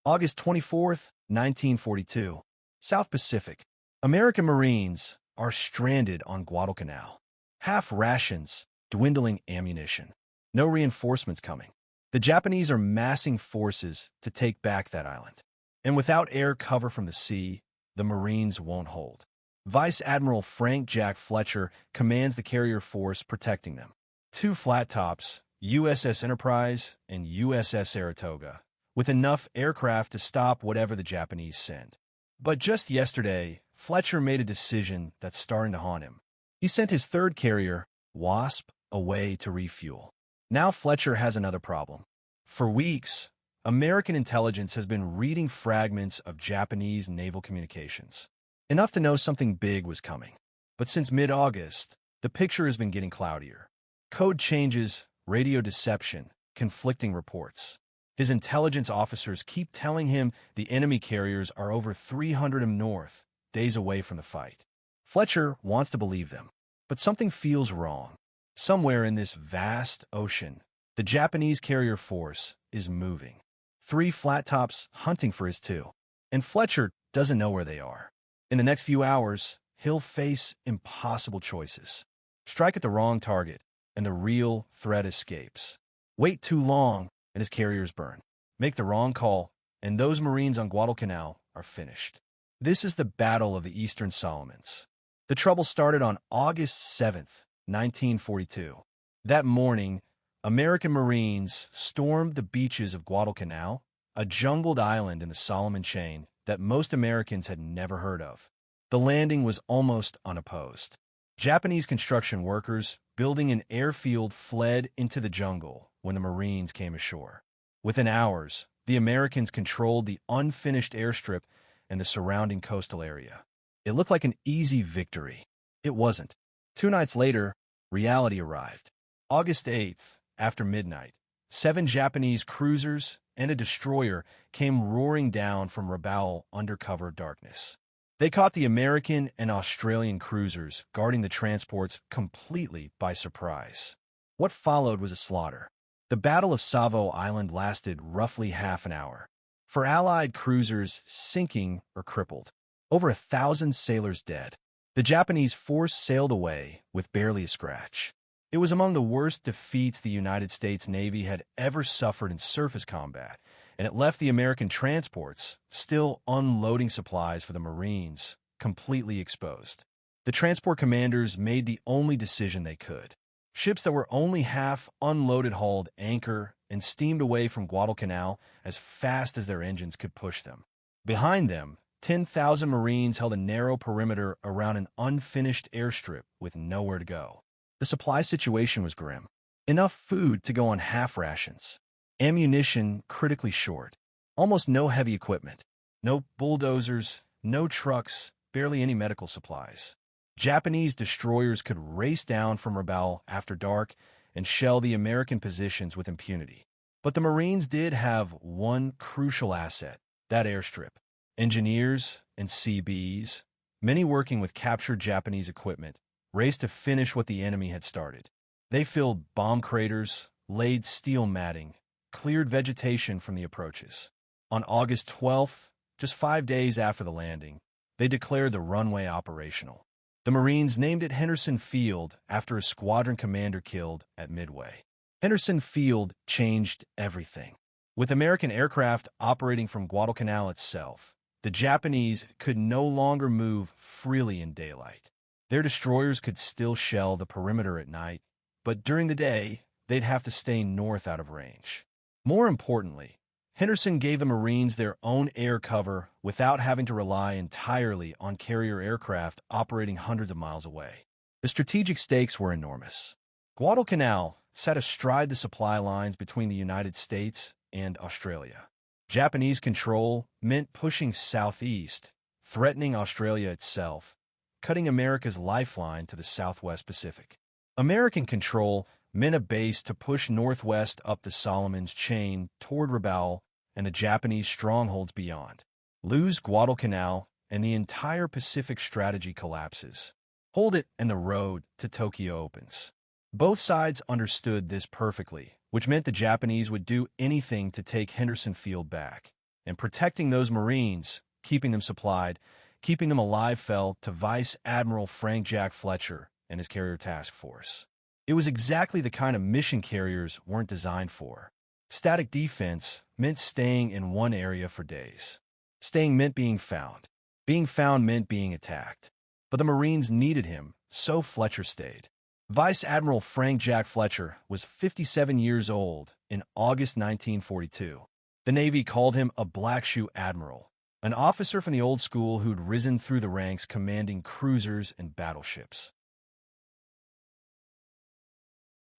August 24th, 1942. South Pacific. American Marines are stranded on Guadalcanal. Half rations, dwindling ammunition. No reinforcements coming. The Japanese are massing forces to take back that island. And without air cover from the sea, the Marines won't hold. Vice Admiral Frank Jack Fletcher commands the carrier force protecting them. Two flat tops, USS Enterprise and USS Saratoga, with enough aircraft to stop whatever the Japanese send. But just yesterday, Fletcher made a decision that's starting to haunt him. He sent his third carrier, Wasp, away to refuel. Now Fletcher has another problem. For weeks, American intelligence has been reading fragments of Japanese naval communications, enough to know something big was coming. But since mid-August, the picture has been getting cloudier. Code changes, radio deception, conflicting reports. His intelligence officers keep telling him the enemy carriers are over 300 north, days away from the fight. Fletcher wants to believe them, but something feels wrong. Somewhere in this vast ocean, the Japanese carrier force is moving. 3 flat tops hunting for his 2, and Fletcher doesn't know where they are. In the next few hours, he'll face impossible choices. Strike at the wrong target, and the real threat escapes. Wait too long, and his carriers burn. Make the wrong call, and those Marines on Guadalcanal are finished. This is the Battle of the Eastern Solomons. The trouble started on August 7th, 1942. That morning, American Marines stormed the beaches of Guadalcanal, a jungled island in the Solomon chain that most Americans had never heard of. The landing was almost unopposed. Japanese construction workers building an airfield fled into the jungle when the Marines came ashore. Within hours, the Americans controlled the unfinished airstrip and the surrounding coastal area. It looked like an easy victory. It wasn't. 2 nights later, reality arrived. August 8th, after midnight, 7 Japanese cruisers and a destroyer came roaring down from Rabaul under cover of darkness. They caught the American and Australian cruisers guarding the transports completely by surprise. What followed was a slaughter. The Battle of Savo Island lasted roughly half an hour. For Allied cruisers sinking or crippled, over 1,000 sailors dead. The Japanese force sailed away with barely a scratch. It was among the worst defeats the United States Navy had ever suffered in surface combat, and it left the American transports, still unloading supplies for the Marines, completely exposed. The transport commanders made the only decision they could. Ships that were only half unloaded hauled anchor and steamed away from Guadalcanal as fast as their engines could push them. Behind them, 10,000 Marines held a narrow perimeter around an unfinished airstrip with nowhere to go. The supply situation was grim. Enough food to go on half rations. Ammunition critically short. Almost no heavy equipment. No bulldozers, no trucks, barely any medical supplies. Japanese destroyers could race down from Rabaul after dark and shell the American positions with impunity. But the Marines did have one crucial asset, that airstrip. Engineers and CBs, many working with captured Japanese equipment, raced to finish what the enemy had started. They filled bomb craters, laid steel matting, cleared vegetation from the approaches. On August 12th, just 5 days after the landing, they declared the runway operational. The Marines named it Henderson Field after a squadron commander killed at Midway. Henderson Field changed everything. With American aircraft operating from Guadalcanal itself, the Japanese could no longer move freely in daylight. Their destroyers could still shell the perimeter at night, but during the day, they'd have to stay north out of range. More importantly, Henderson gave the Marines their own air cover without having to rely entirely on carrier aircraft operating hundreds of miles away. The strategic stakes were enormous. Guadalcanal sat astride the supply lines between the United States and Australia. Japanese control meant pushing southeast, threatening Australia itself, cutting America's lifeline to the Southwest Pacific. American control meant a base to push northwest up the Solomons chain toward Rabaul and the Japanese strongholds beyond. Lose Guadalcanal, and the entire Pacific strategy collapses. Hold it, and the road to Tokyo opens. Both sides understood this perfectly, which meant the Japanese would do anything to take Henderson Field back. and protecting those Marines, keeping them supplied, keeping them alive fell to Vice Admiral Frank Jack Fletcher and his carrier task force. It was exactly the kind of mission carriers weren't designed for. Static defense meant staying in one area for days. Staying meant being found. Being found meant being attacked. But the Marines needed him, so Fletcher stayed. Vice Admiral Frank Jack Fletcher was 57 years old in August 1942. The Navy called him a black shoe admiral, an officer from the old school who'd risen through the ranks commanding cruisers and battleships.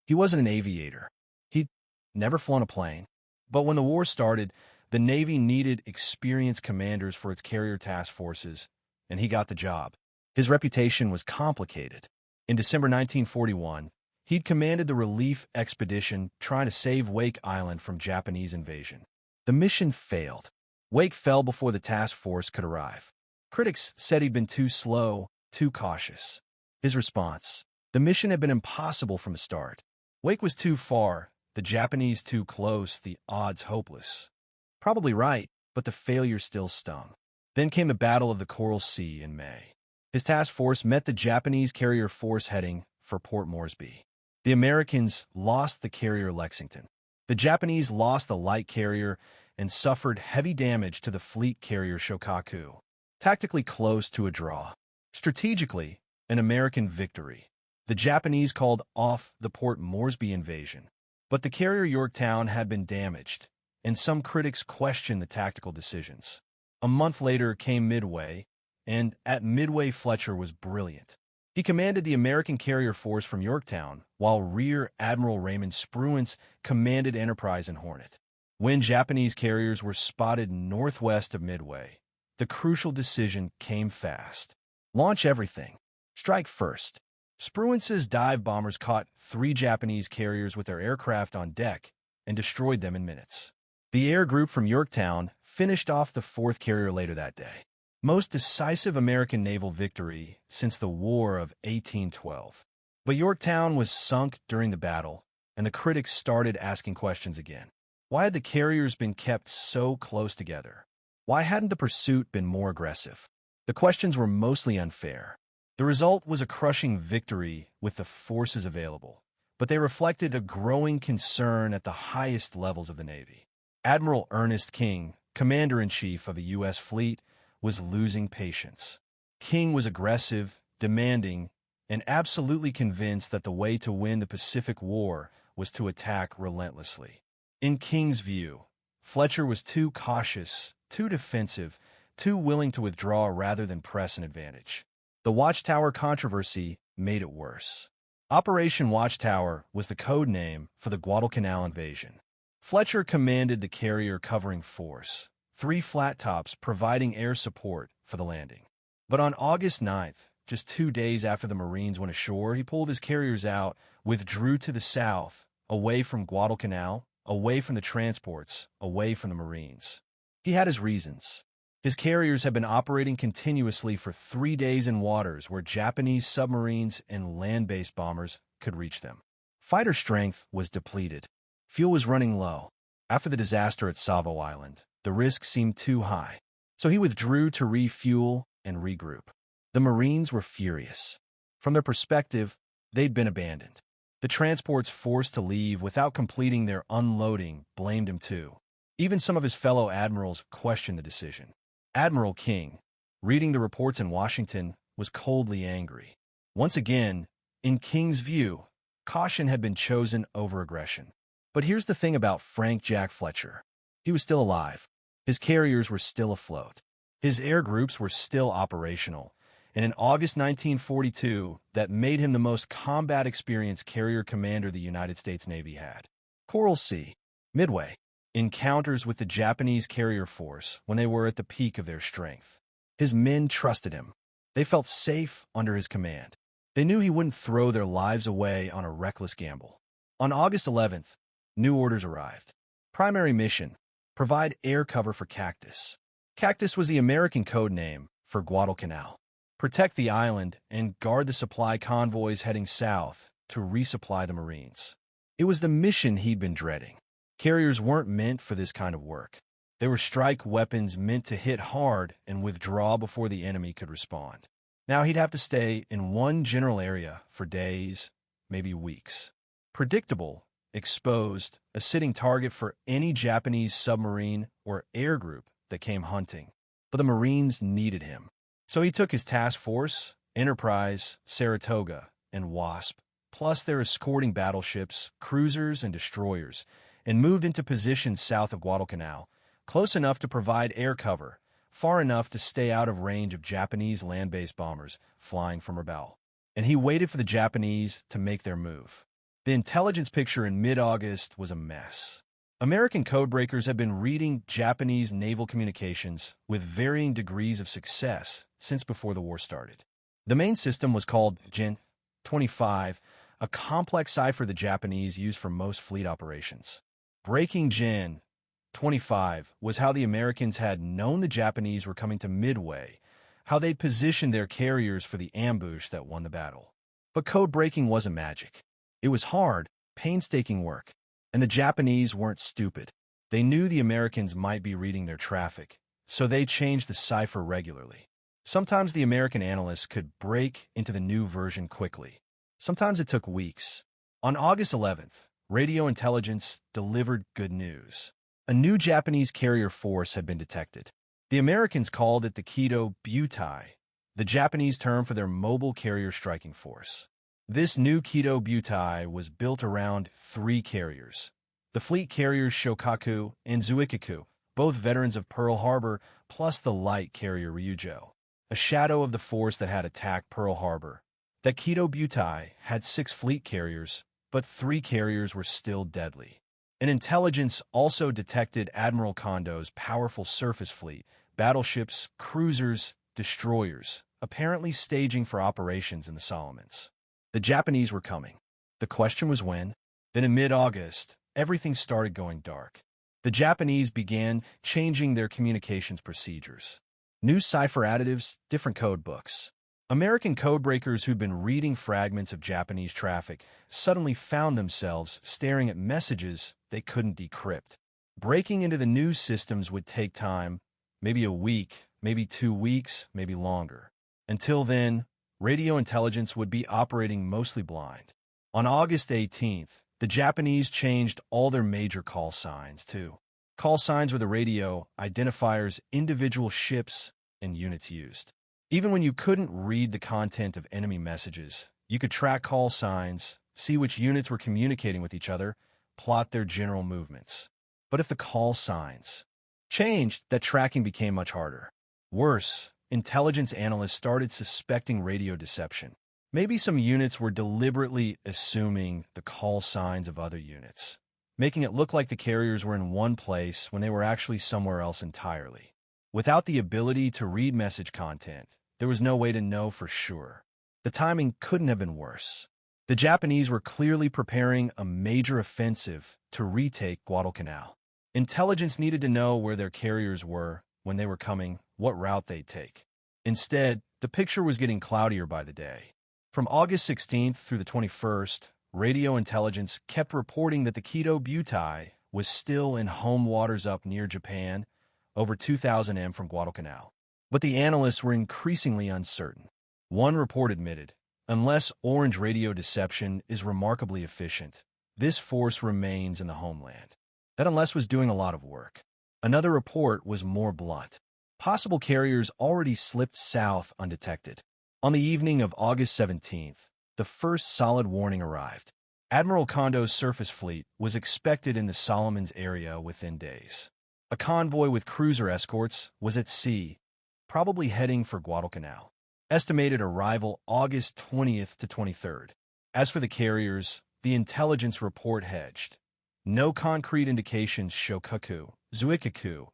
He wasn't an aviator. He'd never flown a plane. But when the war started, the Navy needed experienced commanders for its carrier task forces, and he got the job. His reputation was complicated. In December 1941, he'd commanded the relief expedition trying to save Wake Island from Japanese invasion. The mission failed. Wake fell before the task force could arrive. Critics said he'd been too slow, too cautious. His response: the mission had been impossible from the start. Wake was too far, the Japanese too close, the odds hopeless. Probably right, but the failure still stung. Then came the Battle of the Coral Sea in May. His task force met the Japanese carrier force heading for Port Moresby. The Americans lost the carrier Lexington. The Japanese lost the light carrier and suffered heavy damage to the fleet carrier Shokaku. Tactically close to a draw. Strategically, an American victory. The Japanese called off the Port Moresby invasion. But the carrier Yorktown had been damaged, and some critics questioned the tactical decisions. A month later came Midway, and at Midway Fletcher was brilliant. He commanded the American carrier force from Yorktown, while Rear Admiral Raymond Spruance commanded Enterprise and Hornet. When Japanese carriers were spotted northwest of Midway, the crucial decision came fast. Launch everything. Strike first. Spruance's dive bombers caught 3 Japanese carriers with their aircraft on deck and destroyed them in minutes. The air group from Yorktown finished off the 4th carrier later that day. Most decisive American naval victory since the War of 1812. But Yorktown was sunk during the battle, and the critics started asking questions again. Why had the carriers been kept so close together? Why hadn't the pursuit been more aggressive? The questions were mostly unfair. The result was a crushing victory with the forces available, but they reflected a growing concern at the highest levels of the Navy. Admiral Ernest King, Commander-in-Chief of the U.S. Fleet, was losing patience. King was aggressive, demanding, and absolutely convinced that the way to win the Pacific War was to attack relentlessly. In King's view, Fletcher was too cautious, too defensive, too willing to withdraw rather than press an advantage. The Watchtower controversy made it worse. Operation Watchtower was the code name for the Guadalcanal invasion. Fletcher commanded the carrier covering force, 3 flat tops providing air support for the landing. But on August 9th, just 2 days after the Marines went ashore, he pulled his carriers out, withdrew to the south, away from Guadalcanal, away from the transports, away from the Marines. He had his reasons. His carriers had been operating continuously for 3 days in waters where Japanese submarines and land-based bombers could reach them. Fighter strength was depleted. Fuel was running low. After the disaster at Savo Island, the risk seemed too high. So he withdrew to refuel and regroup. The Marines were furious. From their perspective, they'd been abandoned. The transports forced to leave without completing their unloading blamed him too. Even some of his fellow admirals questioned the decision. Admiral King, reading the reports in Washington, was coldly angry. Once again, in King's view, caution had been chosen over aggression. But here's the thing about Frank Jack Fletcher. He was still alive. His carriers were still afloat. His air groups were still operational. And in August 1942, that made him the most combat-experienced carrier commander the United States Navy had. Coral Sea, Midway. Encounters with the Japanese carrier force when they were at the peak of their strength. His men trusted him. They felt safe under his command. They knew he wouldn't throw their lives away on a reckless gamble. On August 11th, new orders arrived. Primary mission: provide air cover for Cactus. Cactus was the American code name for Guadalcanal. Protect the island and guard the supply convoys heading south to resupply the Marines. It was the mission he'd been dreading. Carriers weren't meant for this kind of work. They were strike weapons meant to hit hard and withdraw before the enemy could respond. Now he'd have to stay in one general area for days, maybe weeks. Predictable, exposed, a sitting target for any Japanese submarine or air group that came hunting. But the Marines needed him. So he took his task force, Enterprise, Saratoga, and Wasp, plus their escorting battleships, cruisers, and destroyers, and moved into positions south of Guadalcanal, close enough to provide air cover, far enough to stay out of range of Japanese land-based bombers flying from Rabaul. And he waited for the Japanese to make their move. The intelligence picture in mid-August was a mess. American codebreakers had been reading Japanese naval communications with varying degrees of success since before the war started. The main system was called Gen 25, a complex cipher the Japanese used for most fleet operations. Breaking Gen 25 was how the Americans had known the Japanese were coming to Midway, how they'd positioned their carriers for the ambush that won the battle. But code breaking wasn't magic. It was hard, painstaking work, and the Japanese weren't stupid. They knew the Americans might be reading their traffic, so they changed the cipher regularly. Sometimes the American analysts could break into the new version quickly. Sometimes it took weeks. On August 11th, radio intelligence delivered good news. A new Japanese carrier force had been detected. The Americans called it the Kido Butai, the Japanese term for their mobile carrier striking force. This new Kido Butai was built around 3 carriers. The fleet carriers Shokaku and Zuikaku, both veterans of Pearl Harbor, plus the light carrier Ryujo, a shadow of the force that had attacked Pearl Harbor. That Kido Butai had 6 fleet carriers, but 3 carriers were still deadly. And intelligence also detected Admiral Kondo's powerful surface fleet, battleships, cruisers, destroyers, apparently staging for operations in the Solomons. The Japanese were coming. The question was when. Then in mid-August, everything started going dark. The Japanese began changing their communications procedures. New cipher additives, different code books. American codebreakers who'd been reading fragments of Japanese traffic suddenly found themselves staring at messages they couldn't decrypt. Breaking into the new systems would take time, maybe a week, maybe 2 weeks, maybe longer. Until then, radio intelligence would be operating mostly blind. On August 18th, the Japanese changed all their major call signs, too. Call signs were the radio identifiers individual ships and units used. Even when you couldn't read the content of enemy messages, you could track call signs, see which units were communicating with each other, plot their general movements. But if the call signs changed, that tracking became much harder. Worse, intelligence analysts started suspecting radio deception. Maybe some units were deliberately assuming the call signs of other units, making it look like the carriers were in one place when they were actually somewhere else entirely. Without the ability to read message content, there was no way to know for sure. The timing couldn't have been worse. The Japanese were clearly preparing a major offensive to retake Guadalcanal. Intelligence needed to know where their carriers were, when they were coming, what route they'd take. Instead, the picture was getting cloudier by the day. From August 16th through the 21st, radio intelligence kept reporting that the Kido Butai was still in home waters up near Japan, over 2,000 m from Guadalcanal. But the analysts were increasingly uncertain. One report admitted, unless orange radio deception is remarkably efficient, this force remains in the homeland. That unless was doing a lot of work. Another report was more blunt. Possible carriers already slipped south undetected. On the evening of August 17th, the first solid warning arrived. Admiral Kondo's surface fleet was expected in the Solomons area within days. A convoy with cruiser escorts was at sea, probably heading for Guadalcanal. Estimated arrival August 20th to 23rd. As for the carriers, the intelligence report hedged. No concrete indications Shokaku, Zuikaku,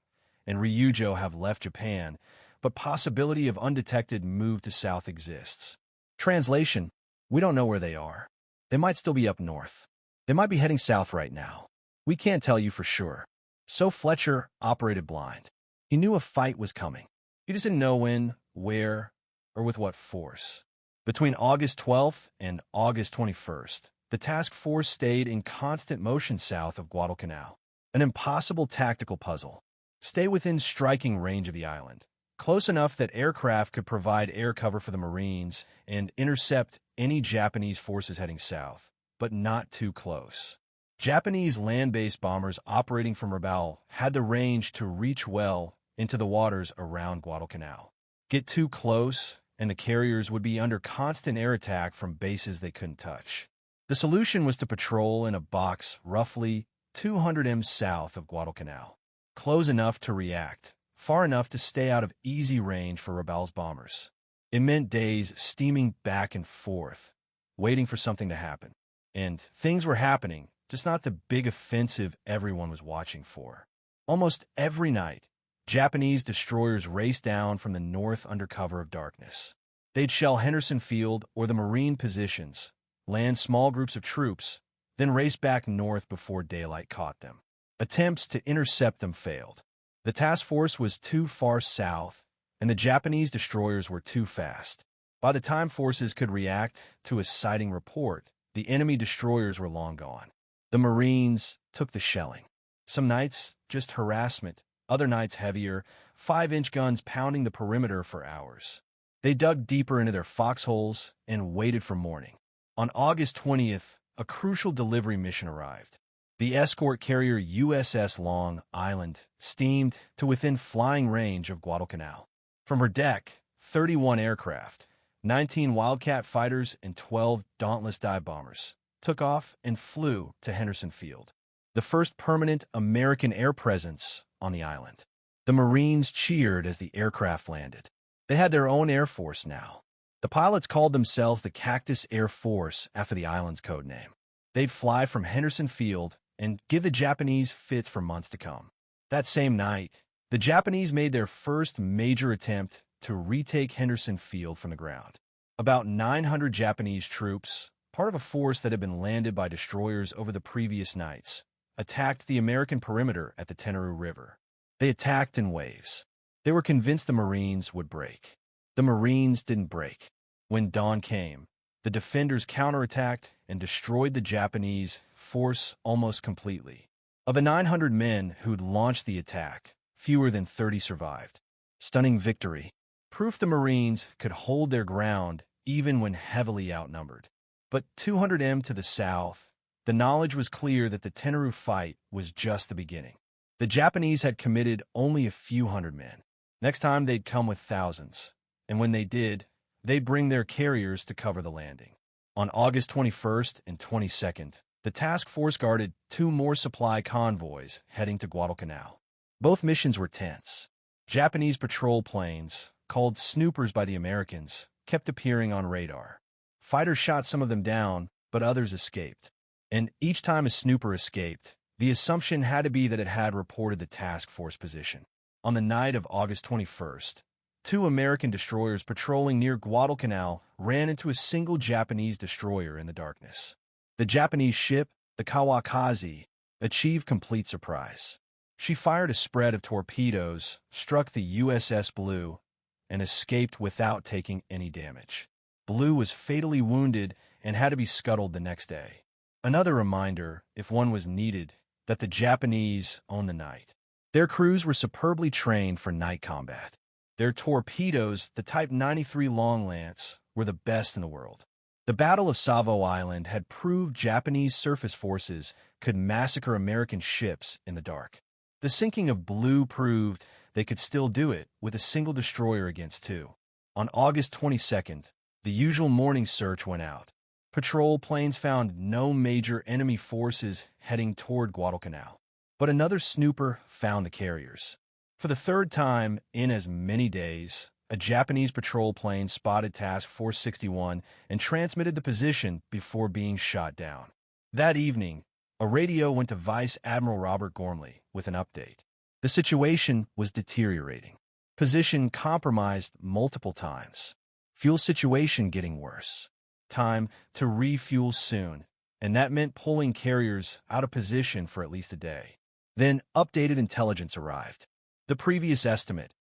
and Ryujo have left Japan, but possibility of undetected move to south exists. Translation: we don't know where they are. They might still be up north. They might be heading south right now. We can't tell you for sure. So Fletcher operated blind. He knew a fight was coming. He just didn't know when, where, or with what force. Between August 12th and August 21st, the task force stayed in constant motion south of Guadalcanal. An impossible tactical puzzle. Stay within striking range of the island, close enough that aircraft could provide air cover for the Marines and intercept any Japanese forces heading south, but not too close. Japanese land-based bombers operating from Rabaul had the range to reach well into the waters around Guadalcanal. Get too close, and the carriers would be under constant air attack from bases they couldn't touch. The solution was to patrol in a box roughly 200 m south of Guadalcanal, close enough to react, far enough to stay out of easy range for Rabaul's bombers. It meant days steaming back and forth, waiting for something to happen. And things were happening, just not the big offensive everyone was watching for. Almost every night, Japanese destroyers raced down from the north under cover of darkness. They'd shell Henderson Field or the Marine positions, land small groups of troops, then race back north before daylight caught them. Attempts to intercept them failed. The task force was too far south, and the Japanese destroyers were too fast. By the time forces could react to a sighting report, the enemy destroyers were long gone. The Marines took the shelling. Some nights, just harassment. Other nights heavier, 5-inch guns pounding the perimeter for hours. They dug deeper into their foxholes and waited for morning. On August 20th, a crucial delivery mission arrived. The escort carrier USS Long Island steamed to within flying range of Guadalcanal. From her deck, 31 aircraft, 19 Wildcat fighters and 12 Dauntless dive bombers took off and flew to Henderson Field, the first permanent American air presence on the island. The Marines cheered as the aircraft landed. They had their own Air Force now. The pilots called themselves the Cactus Air Force after the island's code name. They'd fly from Henderson Field and give the Japanese fits for months to come. That same night, the Japanese made their first major attempt to retake Henderson Field from the ground. About 900 Japanese troops, part of a force that had been landed by destroyers over the previous nights, attacked the American perimeter at the Tenerife River. They attacked in waves. They were convinced the Marines would break. The Marines didn't break. When dawn came, the defenders counterattacked and destroyed the Japanese force almost completely. Of the 900 men who'd launched the attack, fewer than 30 survived. Stunning victory. Proof the Marines could hold their ground even when heavily outnumbered. But 200 m to the south, the knowledge was clear that the Tenerife fight was just the beginning. The Japanese had committed only a few hundred men. Next time they'd come with thousands, and when they did, they'd bring their carriers to cover the landing. On August 21st and 22nd, the task force guarded 2 more supply convoys heading to Guadalcanal. Both missions were tense. Japanese patrol planes, called snoopers by the Americans, kept appearing on radar. Fighters shot some of them down, but others escaped. And each time a snooper escaped, the assumption had to be that it had reported the task force position. On the night of August 21st, 2 American destroyers patrolling near Guadalcanal ran into a single Japanese destroyer in the darkness. The Japanese ship, the Kawakaze, achieved complete surprise. She fired a spread of torpedoes, struck the USS Blue, and escaped without taking any damage. Blue was fatally wounded and had to be scuttled the next day. Another reminder, if one was needed, that the Japanese owned the night. Their crews were superbly trained for night combat. Their torpedoes, the Type 93 Long Lance, were the best in the world. The Battle of Savo Island had proved Japanese surface forces could massacre American ships in the dark. The sinking of Blue proved they could still do it with a single destroyer against 2. On August 22nd, the usual morning search went out. Patrol planes found no major enemy forces heading toward Guadalcanal. But another snooper found the carriers. For the 3rd time in as many days, a Japanese patrol plane spotted Task Force 61 and transmitted the position before being shot down. That evening, a radio went to Vice Admiral Robert Gormley with an update. The situation was deteriorating. Position compromised multiple times. Fuel situation getting worse. Time to refuel soon, and that meant pulling carriers out of position for at least a day. Then updated intelligence arrived. The previous estimate,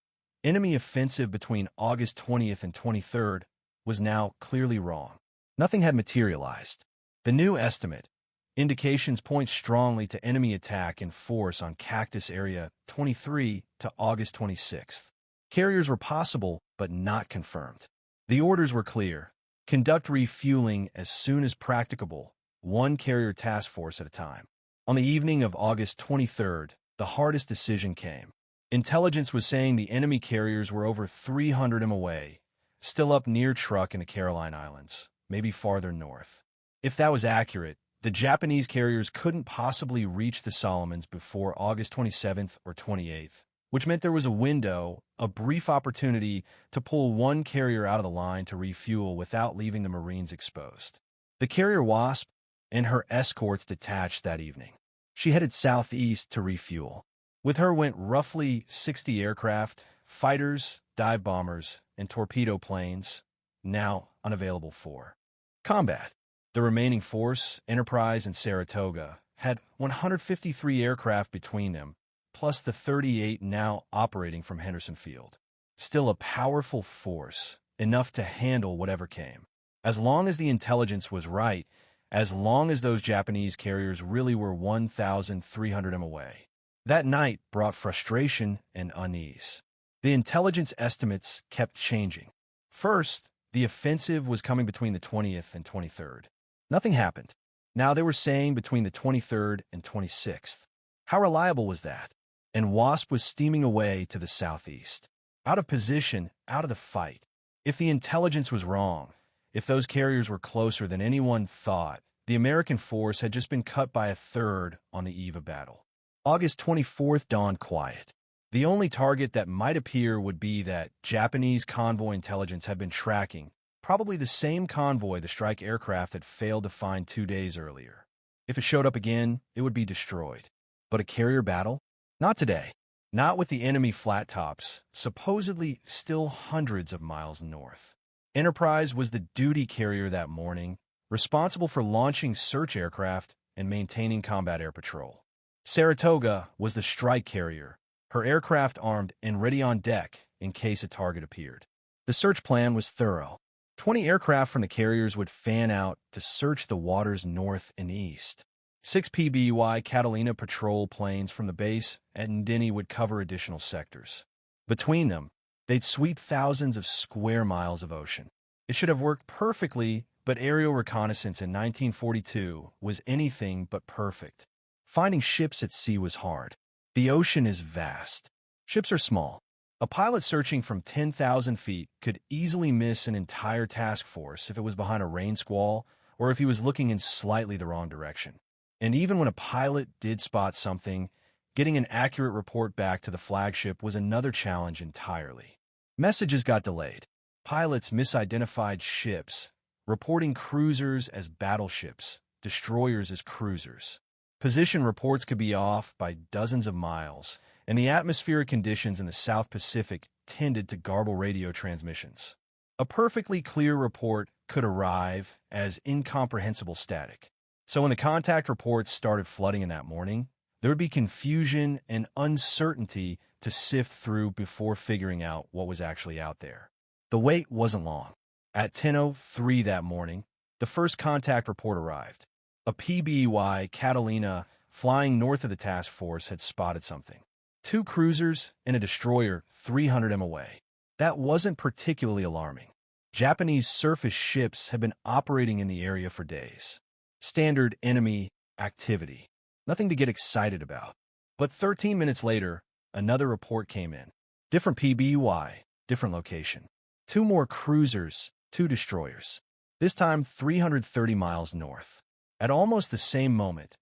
enemy offensive between August 20th and 23rd, was now clearly wrong. Nothing had materialized. The new estimate, Indications point strongly to enemy attack in force on Cactus Area 23 to August 26th. Carriers were possible, but not confirmed. The orders were clear. Conduct refueling as soon as practicable, one carrier task force at a time. On the evening of August 23rd, the hardest decision came. Intelligence was saying the enemy carriers were over 300 m away, still up near Truk in the Caroline Islands, maybe farther north. If that was accurate, the Japanese carriers couldn't possibly reach the Solomons before August 27th or 28th, which meant there was a window, a brief opportunity to pull one carrier out of the line to refuel without leaving the Marines exposed. The carrier Wasp and her escorts detached that evening. She headed southeast to refuel. With her went roughly 60 aircraft, fighters, dive bombers, and torpedo planes, now unavailable for combat. The remaining force, Enterprise and Saratoga, had 153 aircraft between them, plus the 38 now operating from Henderson Field. Still a powerful force, enough to handle whatever came. As long as the intelligence was right, as long as those Japanese carriers really were 1,300 m away. That night brought frustration and unease. The intelligence estimates kept changing. First, the offensive was coming between the 20th and 23rd. Nothing happened. Now they were saying between the 23rd and 26th. How reliable was that? And Wasp was steaming away to the southeast. Out of position, out of the fight. If the intelligence was wrong, if those carriers were closer than anyone thought, the American force had just been cut by a third on the eve of battle. August 24th dawned quiet. The only target that might appear would be that Japanese convoy intelligence had been tracking, probably the same convoy the strike aircraft had failed to find 2 days earlier. If it showed up again, it would be destroyed. But a carrier battle? Not today. Not with the enemy flat tops, supposedly still hundreds of miles north. Enterprise was the duty carrier that morning, responsible for launching search aircraft and maintaining combat air patrol. Saratoga was the strike carrier, her aircraft armed and ready on deck in case a target appeared. The search plan was thorough. 20 aircraft from the carriers would fan out to search the waters north and east. 6 PBY Catalina patrol planes from the base at Ndini would cover additional sectors. Between them, they'd sweep thousands of square miles of ocean. It should have worked perfectly, but aerial reconnaissance in 1942 was anything but perfect. Finding ships at sea was hard. The ocean is vast. Ships are small. A pilot searching from 10,000 feet could easily miss an entire task force if it was behind a rain squall or if he was looking in slightly the wrong direction. And even when a pilot did spot something, getting an accurate report back to the flagship was another challenge entirely. Messages got delayed. Pilots misidentified ships, reporting cruisers as battleships, destroyers as cruisers. Position reports could be off by dozens of miles, and the atmospheric conditions in the South Pacific tended to garble radio transmissions. A perfectly clear report could arrive as incomprehensible static. So when the contact reports started flooding in that morning, there would be confusion and uncertainty to sift through before figuring out what was actually out there. The wait wasn't long. At 10:03 that morning, the first contact report arrived. A PBY Catalina flying north of the task force had spotted something. 2 cruisers and a destroyer 300 m away. That wasn't particularly alarming. Japanese surface ships had been operating in the area for days. Standard enemy activity. Nothing to get excited about. But 13 minutes later, another report came in. Different PBY, different location. 2 more cruisers, 2 destroyers. This time 330 miles north. At almost the same moment,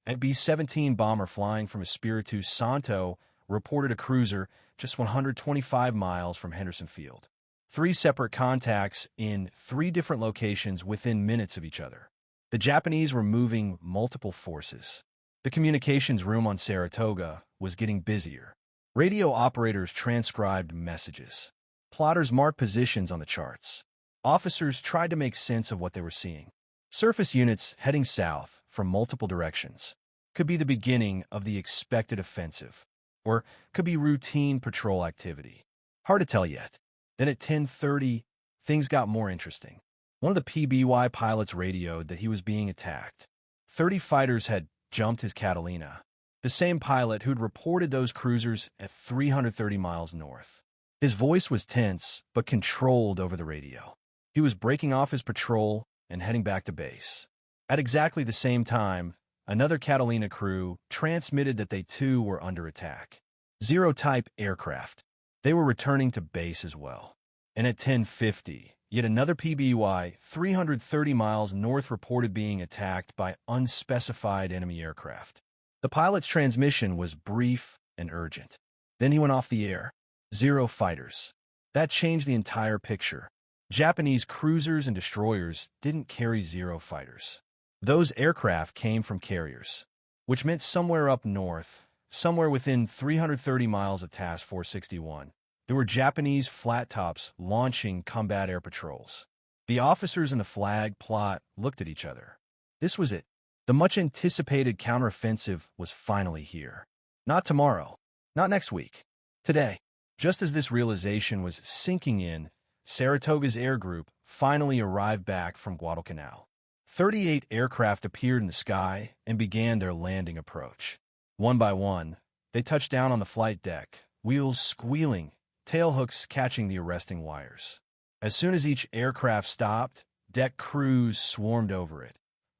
a B-17 bomber flying from Espiritu Santo reported a cruiser just 125 miles from Henderson Field. 3 separate contacts in 3 different locations within minutes of each other. The Japanese were moving multiple forces. The communications room on Saratoga was getting busier. Radio operators transcribed messages. Plotters marked positions on the charts. Officers tried to make sense of what they were seeing. Surface units heading south from multiple directions. Could be the beginning of the expected offensive, or could be routine patrol activity. Hard to tell yet. Then at 10:30, things got more interesting. One of the PBY pilots radioed that he was being attacked. 30 fighters had jumped his Catalina, the same pilot who'd reported those cruisers at 330 miles north. His voice was tense, but controlled over the radio. He was breaking off his patrol and heading back to base. At exactly the same time, another Catalina crew transmitted that they too were under attack. Zero-type aircraft. They were returning to base as well. And at 10:50, yet another PBY 330 miles north reported being attacked by unspecified enemy aircraft. The pilot's transmission was brief and urgent. Then he went off the air. 0 fighters. That changed the entire picture. Japanese cruisers and destroyers didn't carry 0 fighters. Those aircraft came from carriers, which meant somewhere up north, somewhere within 330 miles of Task Force 61, there were Japanese flat tops launching combat air patrols. The officers in the flag plot looked at each other. This was it. The much-anticipated counteroffensive was finally here. Not tomorrow. Not next week. Today. Just as this realization was sinking in, Saratoga's air group finally arrived back from Guadalcanal. 38 aircraft appeared in the sky and began their landing approach. One by one, they touched down on the flight deck, wheels squealing, tailhooks catching the arresting wires. As soon as each aircraft stopped, deck crews swarmed over it,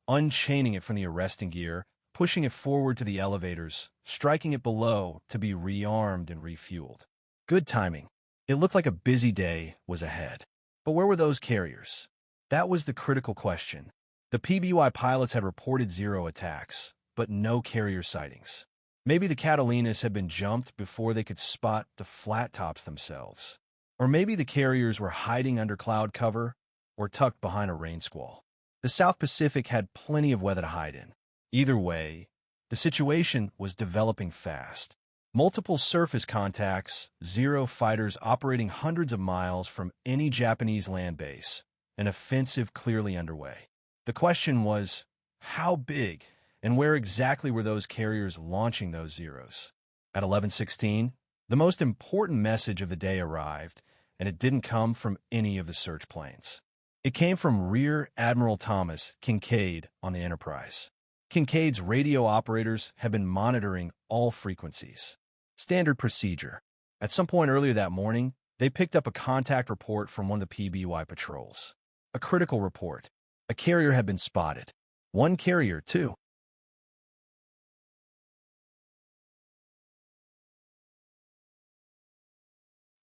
unchaining it from the arresting gear, pushing it forward to the elevators, striking it below to be rearmed and refueled. Good timing. It looked like a busy day was ahead. But where were those carriers? That was the critical question. The PBY pilots had reported 0 attacks, but no carrier sightings. Maybe the Catalinas had been jumped before they could spot the flat tops themselves. Or maybe the carriers were hiding under cloud cover or tucked behind a rain squall. The South Pacific had plenty of weather to hide in. Either way, the situation was developing fast. Multiple surface contacts, 0 fighters operating hundreds of miles from any Japanese land base, an offensive clearly underway. The question was, how big and where exactly were those carriers launching those zeros? At 11:16, the most important message of the day arrived, and it didn't come from any of the search planes. It came from Rear Admiral Thomas Kincaid on the Enterprise. Kincaid's radio operators had been monitoring all frequencies. Standard procedure. At some point earlier that morning, they picked up a contact report from one of the PBY patrols. A critical report. A carrier had been spotted. One carrier, too.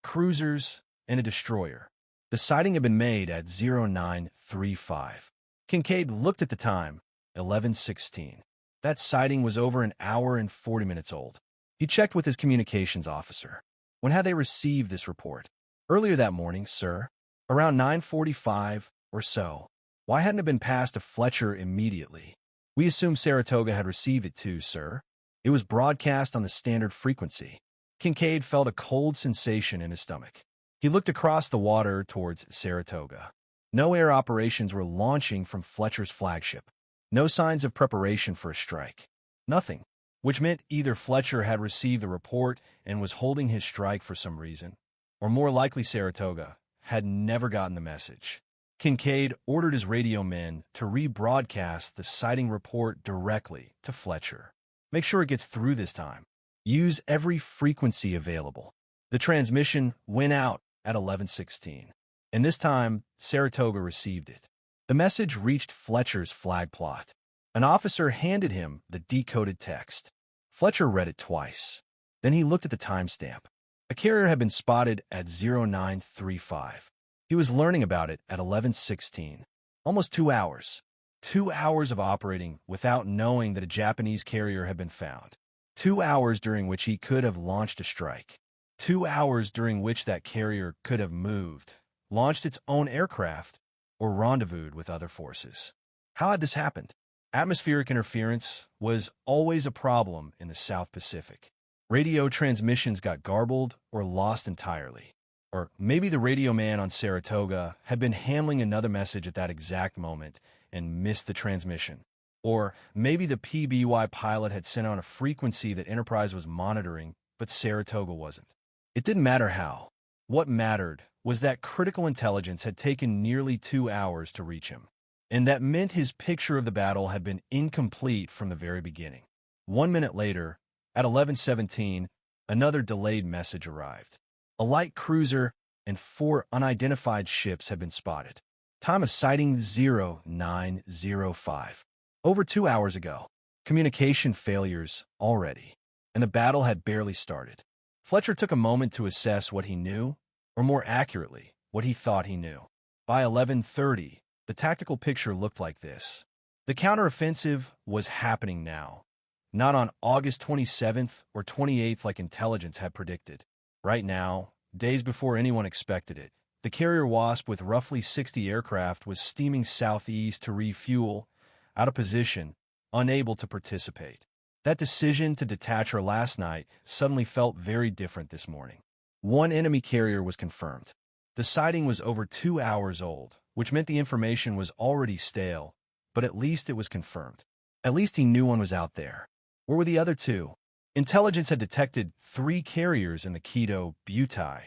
Cruisers and a destroyer. The sighting had been made at 0935. Kincaid looked at the time, 11:16. That sighting was over an hour and 40 minutes old. He checked with his communications officer. When had they received this report? Earlier that morning, sir. Around 9:45 or so. Why hadn't it been passed to Fletcher immediately? We assumed Saratoga had received it too, sir. It was broadcast on the standard frequency. Kincaid felt a cold sensation in his stomach. He looked across the water towards Saratoga. No air operations were launching from Fletcher's flagship. No signs of preparation for a strike. Nothing. Which meant either Fletcher had received the report and was holding his strike for some reason, or more likely Saratoga had never gotten the message. Kincaid ordered his radio men to rebroadcast the sighting report directly to Fletcher. Make sure it gets through this time. Use every frequency available. The transmission went out at 11:16, and this time Saratoga received it. The message reached Fletcher's flag plot. An officer handed him the decoded text. Fletcher read it twice. Then he looked at the timestamp. A carrier had been spotted at 0935. He was learning about it at 11:16. Almost 2 hours. 2 hours of operating without knowing that a Japanese carrier had been found. 2 hours during which he could have launched a strike. 2 hours during which that carrier could have moved, launched its own aircraft, or rendezvoused with other forces. How had this happened? Atmospheric interference was always a problem in the South Pacific. Radio transmissions got garbled or lost entirely. Or maybe the radio man on Saratoga had been handling another message at that exact moment and missed the transmission. Or maybe the PBY pilot had sent out a frequency that Enterprise was monitoring, but Saratoga wasn't. It didn't matter how. What mattered was that critical intelligence had taken nearly 2 hours to reach him. and that meant his picture of the battle had been incomplete from the very beginning. 1 minute later, at 11:17, another delayed message arrived. A light cruiser and 4 unidentified ships had been spotted. Time of sighting 0905. Over 2 hours ago. Communication failures already, and the battle had barely started. Fletcher took a moment to assess what he knew, or more accurately, what he thought he knew. By 11:30, the tactical picture looked like this. The counteroffensive was happening now, not on August 27th or 28th like intelligence had predicted. Right now, days before anyone expected it, the carrier Wasp with roughly 60 aircraft was steaming southeast to refuel, out of position, unable to participate. That decision to detach her last night suddenly felt very different this morning. One enemy carrier was confirmed. The sighting was over 2 hours old, which meant the information was already stale, but at least it was confirmed. At least he knew one was out there. Where were the other 2? Intelligence had detected 3 carriers in the Kido, Butai,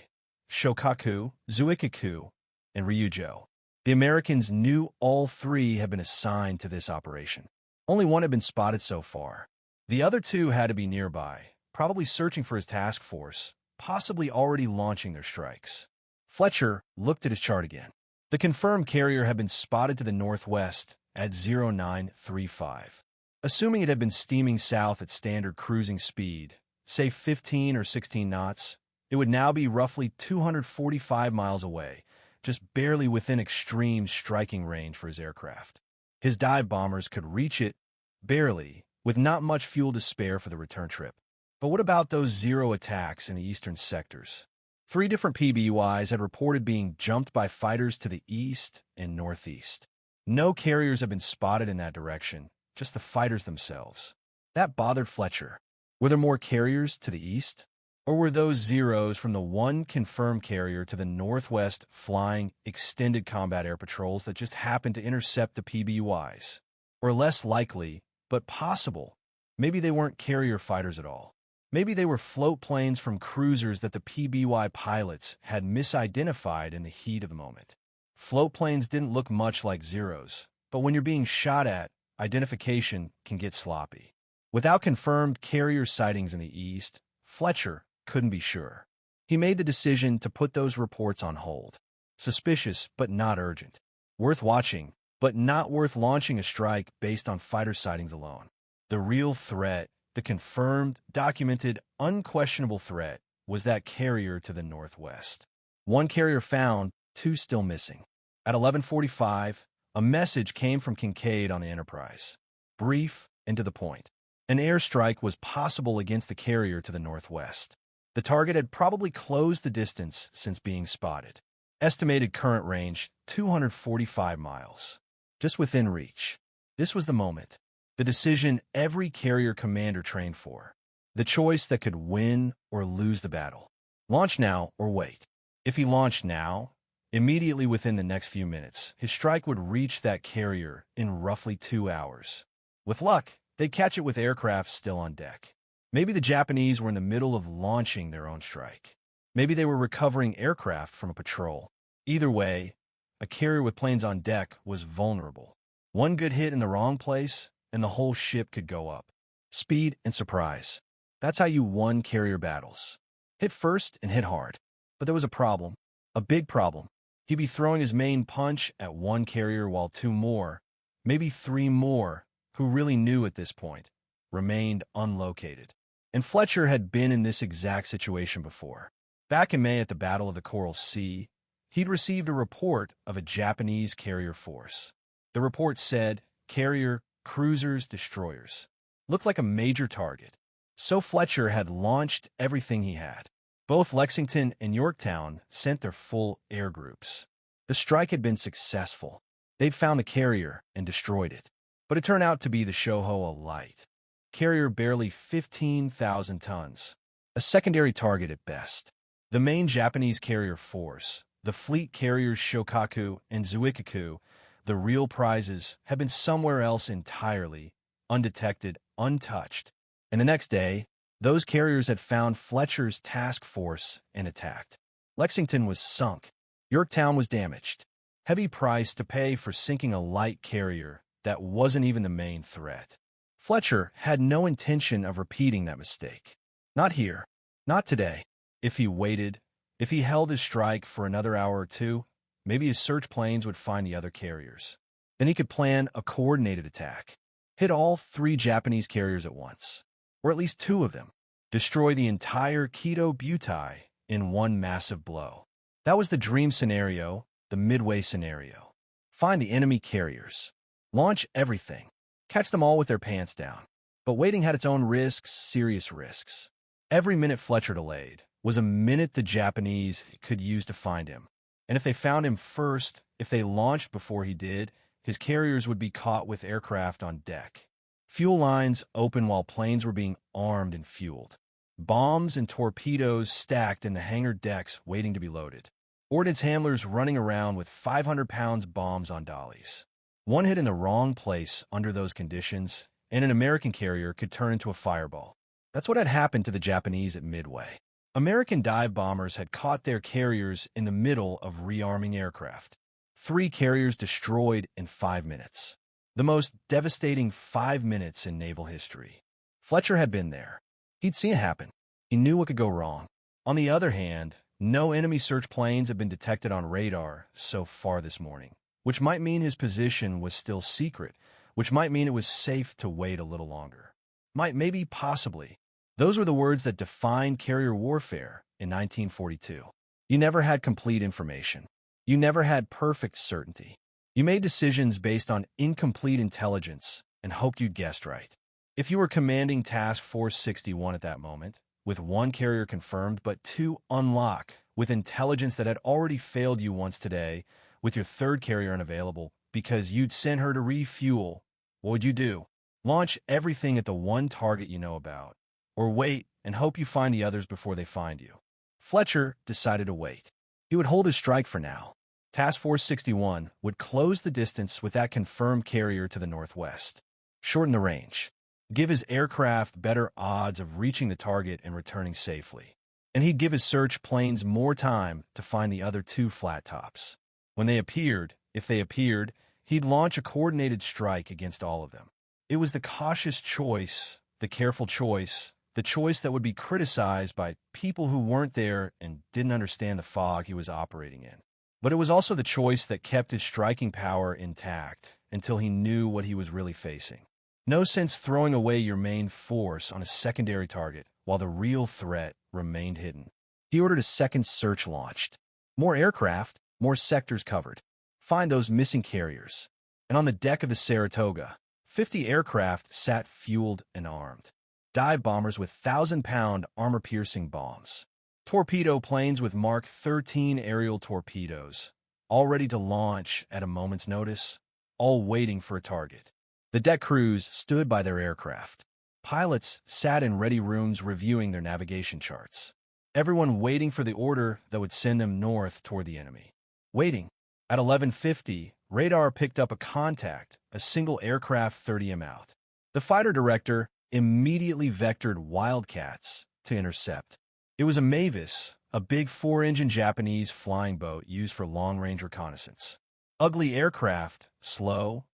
Shokaku, Zuikaku, and Ryujo. The Americans knew all 3 had been assigned to this operation. Only one had been spotted so far. The other 2 had to be nearby, probably searching for his task force, possibly already launching their strikes. Fletcher looked at his chart again. The confirmed carrier had been spotted to the northwest at 0935. Assuming it had been steaming south at standard cruising speed, say 15 or 16 knots, it would now be roughly 245 miles away, just barely within extreme striking range for his aircraft. His dive bombers could reach it, barely, with not much fuel to spare for the return trip. But what about those 0 attacks in the eastern sectors? 3 different PBUIs had reported being jumped by fighters to the east and northeast. No carriers had been spotted in that direction, just the fighters themselves. That bothered Fletcher. Were there more carriers to the east? Or were those zeros from the one confirmed carrier to the northwest flying extended combat air patrols that just happened to intercept the PBUIs? Or less likely, but possible, maybe they weren't carrier fighters at all. Maybe they were float planes from cruisers that the PBY pilots had misidentified in the heat of the moment. Float planes didn't look much like zeros, but when you're being shot at, identification can get sloppy. Without confirmed carrier sightings in the east, Fletcher couldn't be sure. He made the decision to put those reports on hold. Suspicious, but not urgent. Worth watching, but not worth launching a strike based on fighter sightings alone. The real threat, the confirmed, documented, unquestionable threat, was that carrier to the northwest. 1 carrier found, 2 still missing. At 11:45, a message came from Kincaid on the Enterprise. Brief and to the point. An airstrike was possible against the carrier to the northwest. The target had probably closed the distance since being spotted. Estimated current range, 245 miles. Just within reach. This was the moment. The decision every carrier commander trained for. The choice that could win or lose the battle. Launch now or wait. If he launched now, immediately within the next few minutes, his strike would reach that carrier in roughly 2 hours. With luck, they'd catch it with aircraft still on deck. Maybe the Japanese were in the middle of launching their own strike. Maybe they were recovering aircraft from a patrol. Either way, a carrier with planes on deck was vulnerable. One good hit in the wrong place, and the whole ship could go up. Speed and surprise. That's how you won carrier battles. Hit first and hit hard. But there was a problem. A big problem. He'd be throwing his main punch at 1 carrier while 2 more, maybe 3 more, who really knew at this point, remained unlocated. And Fletcher had been in this exact situation before. Back in May at the Battle of the Coral Sea, he'd received a report of a Japanese carrier force. The report said, carrier, cruisers, destroyers. Looked like a major target. So Fletcher had launched everything he had. Both Lexington and Yorktown sent their full air groups. The strike had been successful. They'd found the carrier and destroyed it. But it turned out to be the Shohoa Light. Carrier barely 15,000 tons. A secondary target at best. The main Japanese carrier force, the fleet carriers Shokaku and Zuikaku, the real prizes, had been somewhere else entirely, undetected, untouched. And the next day, those carriers had found Fletcher's task force and attacked. Lexington was sunk. Yorktown was damaged. Heavy price to pay for sinking a light carrier that wasn't even the main threat. Fletcher had no intention of repeating that mistake. Not here. Not today. If he waited, if he held his strike for another hour or two, maybe his search planes would find the other carriers. Then he could plan a coordinated attack. Hit all 3 Japanese carriers at once, or at least 2 of them. Destroy the entire Kido Butai in one massive blow. That was the dream scenario, the midway scenario. Find the enemy carriers. Launch everything. Catch them all with their pants down. But waiting had its own risks, serious risks. Every minute Fletcher delayed was a minute the Japanese could use to find him. And if they found him first, if they launched before he did, his carriers would be caught with aircraft on deck. Fuel lines open while planes were being armed and fueled. Bombs and torpedoes stacked in the hangar decks waiting to be loaded. Ordnance handlers running around with 500-pound bombs on dollies. One hit in the wrong place under those conditions, and an American carrier could turn into a fireball. That's what had happened to the Japanese at Midway. American dive bombers had caught their carriers in the middle of rearming aircraft. 3 carriers destroyed in 5 minutes. The most devastating 5 minutes in naval history. Fletcher had been there. He'd seen it happen. He knew what could go wrong. On the other hand, no enemy search planes had been detected on radar so far this morning, which might mean his position was still secret, which might mean it was safe to wait a little longer. Maybe, possibly. Those were the words that defined carrier warfare in 1942. You never had complete information. You never had perfect certainty. You made decisions based on incomplete intelligence and hoped you'd guessed right. If you were commanding Task Force 61 at that moment, with 1 carrier confirmed but 2 unlocked, with intelligence that had already failed you once today, with your 3rd carrier unavailable because you'd sent her to refuel, what would you do? Launch everything at the 1 target you know about, or wait and hope you find the others before they find you. Fletcher decided to wait. He would hold his strike for now. Task Force 61 would close the distance with that confirmed carrier to the northwest, shorten the range, give his aircraft better odds of reaching the target and returning safely. And he'd give his search planes more time to find the other 2 flat tops. When they appeared, if they appeared, he'd launch a coordinated strike against all of them. It was the cautious choice, the careful choice, the choice that would be criticized by people who weren't there and didn't understand the fog he was operating in. But it was also the choice that kept his striking power intact until he knew what he was really facing. No sense throwing away your main force on a secondary target while the real threat remained hidden. He ordered a 2nd search launched. More aircraft, more sectors covered. Find those missing carriers. And on the deck of the Saratoga, 50 aircraft sat fueled and armed. Dive bombers with 1,000-pound armor-piercing bombs. Torpedo planes with Mark 13 aerial torpedoes, all ready to launch at a moment's notice, all waiting for a target. The deck crews stood by their aircraft. Pilots sat in ready rooms reviewing their navigation charts. Everyone waiting for the order that would send them north toward the enemy. Waiting. At 11:50, radar picked up a contact, a single aircraft 30 m out. The fighter director immediately vectored Wildcats to intercept. It was a Mavis, a big 4-engine Japanese flying boat used for long-range reconnaissance. Ugly aircraft, slow,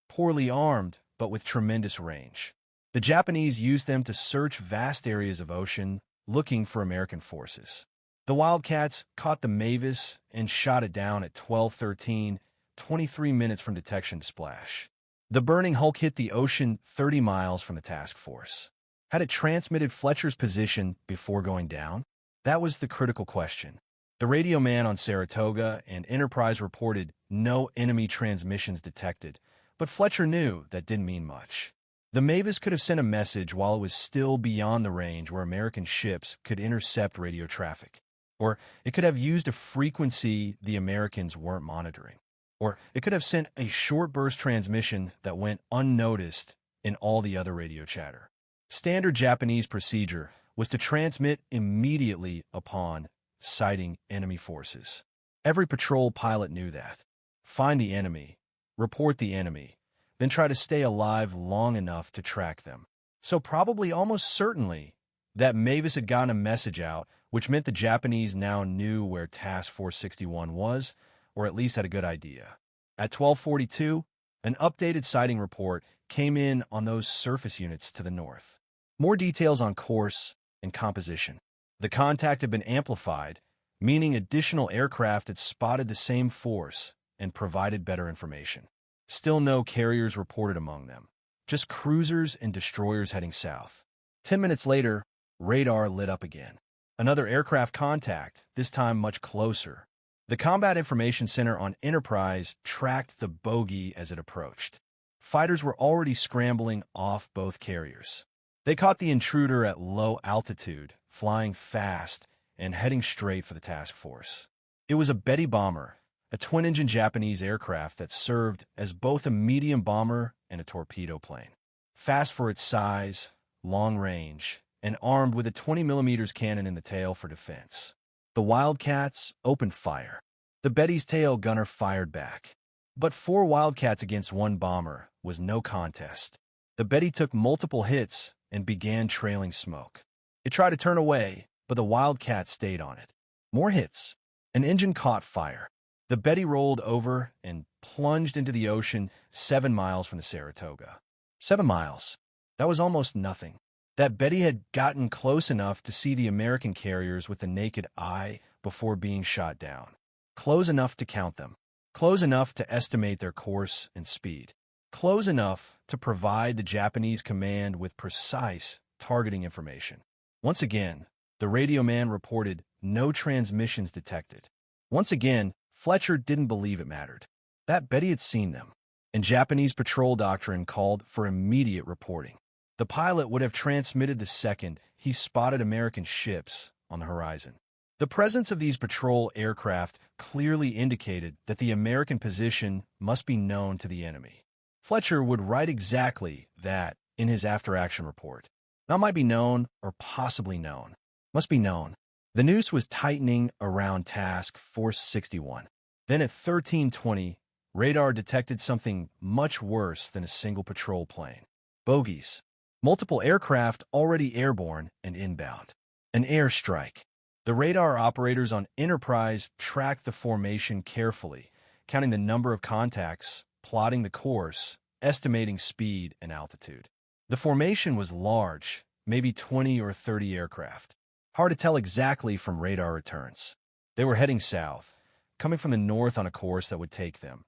poorly armed, but with tremendous range. The Japanese used them to search vast areas of ocean, looking for American forces. The Wildcats caught the Mavis and shot it down at 12:13, 23 minutes from detection to splash. The burning hulk hit the ocean 30 miles from the task force. Had it transmitted Fletcher's position before going down? That was the critical question. The radio man on Saratoga and Enterprise reported no enemy transmissions detected, but Fletcher knew that didn't mean much. The Mavis could have sent a message while it was still beyond the range where American ships could intercept radio traffic. Or it could have used a frequency the Americans weren't monitoring. Or it could have sent a short burst transmission that went unnoticed in all the other radio chatter. Standard Japanese procedure was to transmit immediately upon sighting enemy forces. Every patrol pilot knew that. Find the enemy, report the enemy, then try to stay alive long enough to track them. So probably almost certainly that Mavis had gotten a message out, which meant the Japanese now knew where Task Force 61 was, or at least had a good idea. At 12:42, an updated sighting report came in on those surface units to the north. More details on course and composition. The contact had been amplified, meaning additional aircraft had spotted the same force and provided better information. Still no carriers reported among them, just cruisers and destroyers heading south. 10 minutes later, radar lit up again. Another aircraft contact, this time much closer. The Combat Information Center on Enterprise tracked the bogey as it approached. Fighters were already scrambling off both carriers. They caught the intruder at low altitude, flying fast and heading straight for the task force. It was a Betty bomber, a twin-engine Japanese aircraft that served as both a medium bomber and a torpedo plane. Fast for its size, long range, and armed with a 20mm cannon in the tail for defense. The Wildcats opened fire. The Betty's tail gunner fired back. But 4 Wildcats against 1 bomber was no contest. The Betty took multiple hits and began trailing smoke. It tried to turn away, but the Wildcat stayed on it. More hits. An engine caught fire. The Betty rolled over and plunged into the ocean 7 miles from the Saratoga. 7 miles. That was almost nothing. That Betty had gotten close enough to see the American carriers with the naked eye before being shot down. Close enough to count them. Close enough to estimate their course and speed. Close enough to provide the Japanese command with precise targeting information. Once again, the radio man reported no transmissions detected. Once again, Fletcher didn't believe it mattered. That Betty had seen them, and Japanese patrol doctrine called for immediate reporting. The pilot would have transmitted the second he spotted American ships on the horizon. The presence of these patrol aircraft clearly indicated that the American position must be known to the enemy. Fletcher would write exactly that in his after-action report. Not might be known or possibly known. Must be known. The noose was tightening around Task Force 61. Then at 13:20, radar detected something much worse than a single patrol plane. Bogies. Multiple aircraft already airborne and inbound. An airstrike. The radar operators on Enterprise tracked the formation carefully, counting the number of contacts, plotting the course, estimating speed and altitude. The formation was large, maybe 20 or 30 aircraft. Hard to tell exactly from radar returns. They were heading south, coming from the north on a course that would take them.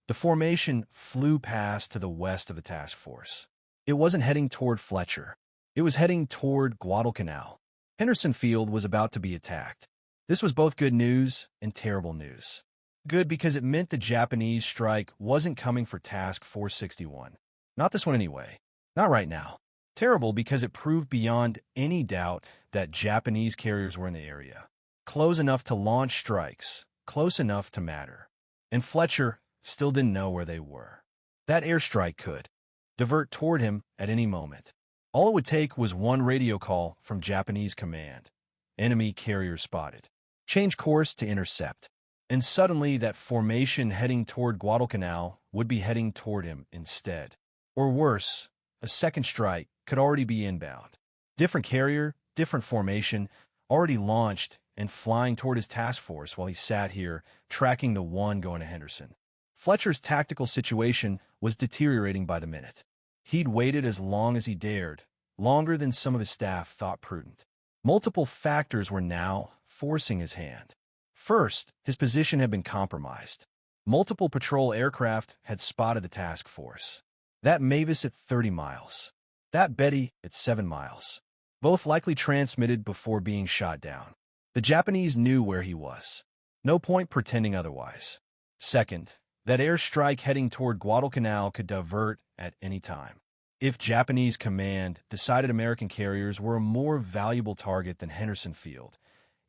The formation flew past to the west of the task force. It wasn't heading toward Fletcher. It was heading toward Guadalcanal. Henderson Field was about to be attacked. This was both good news and terrible news. Good because it meant the Japanese strike wasn't coming for Task Force 61. Not this one anyway. Not right now. Terrible because it proved beyond any doubt that Japanese carriers were in the area. Close enough to launch strikes, close enough to matter. And Fletcher still didn't know where they were. That airstrike could divert toward him at any moment. All it would take was one radio call from Japanese command. Enemy carrier spotted. Change course to intercept. And suddenly that formation heading toward Guadalcanal would be heading toward him instead. Or worse, a second strike could already be inbound. Different carrier, different formation, already launched and flying toward his task force while he sat here, tracking the one going to Henderson. Fletcher's tactical situation was deteriorating by the minute. He'd waited as long as he dared, longer than some of his staff thought prudent. Multiple factors were now forcing his hand. First, his position had been compromised. Multiple patrol aircraft had spotted the task force. That Mavis at 30 miles. That Betty at 7 miles. Both likely transmitted before being shot down. The Japanese knew where he was. No point pretending otherwise. Second, that airstrike heading toward Guadalcanal could divert at any time. If Japanese command decided American carriers were a more valuable target than Henderson Field,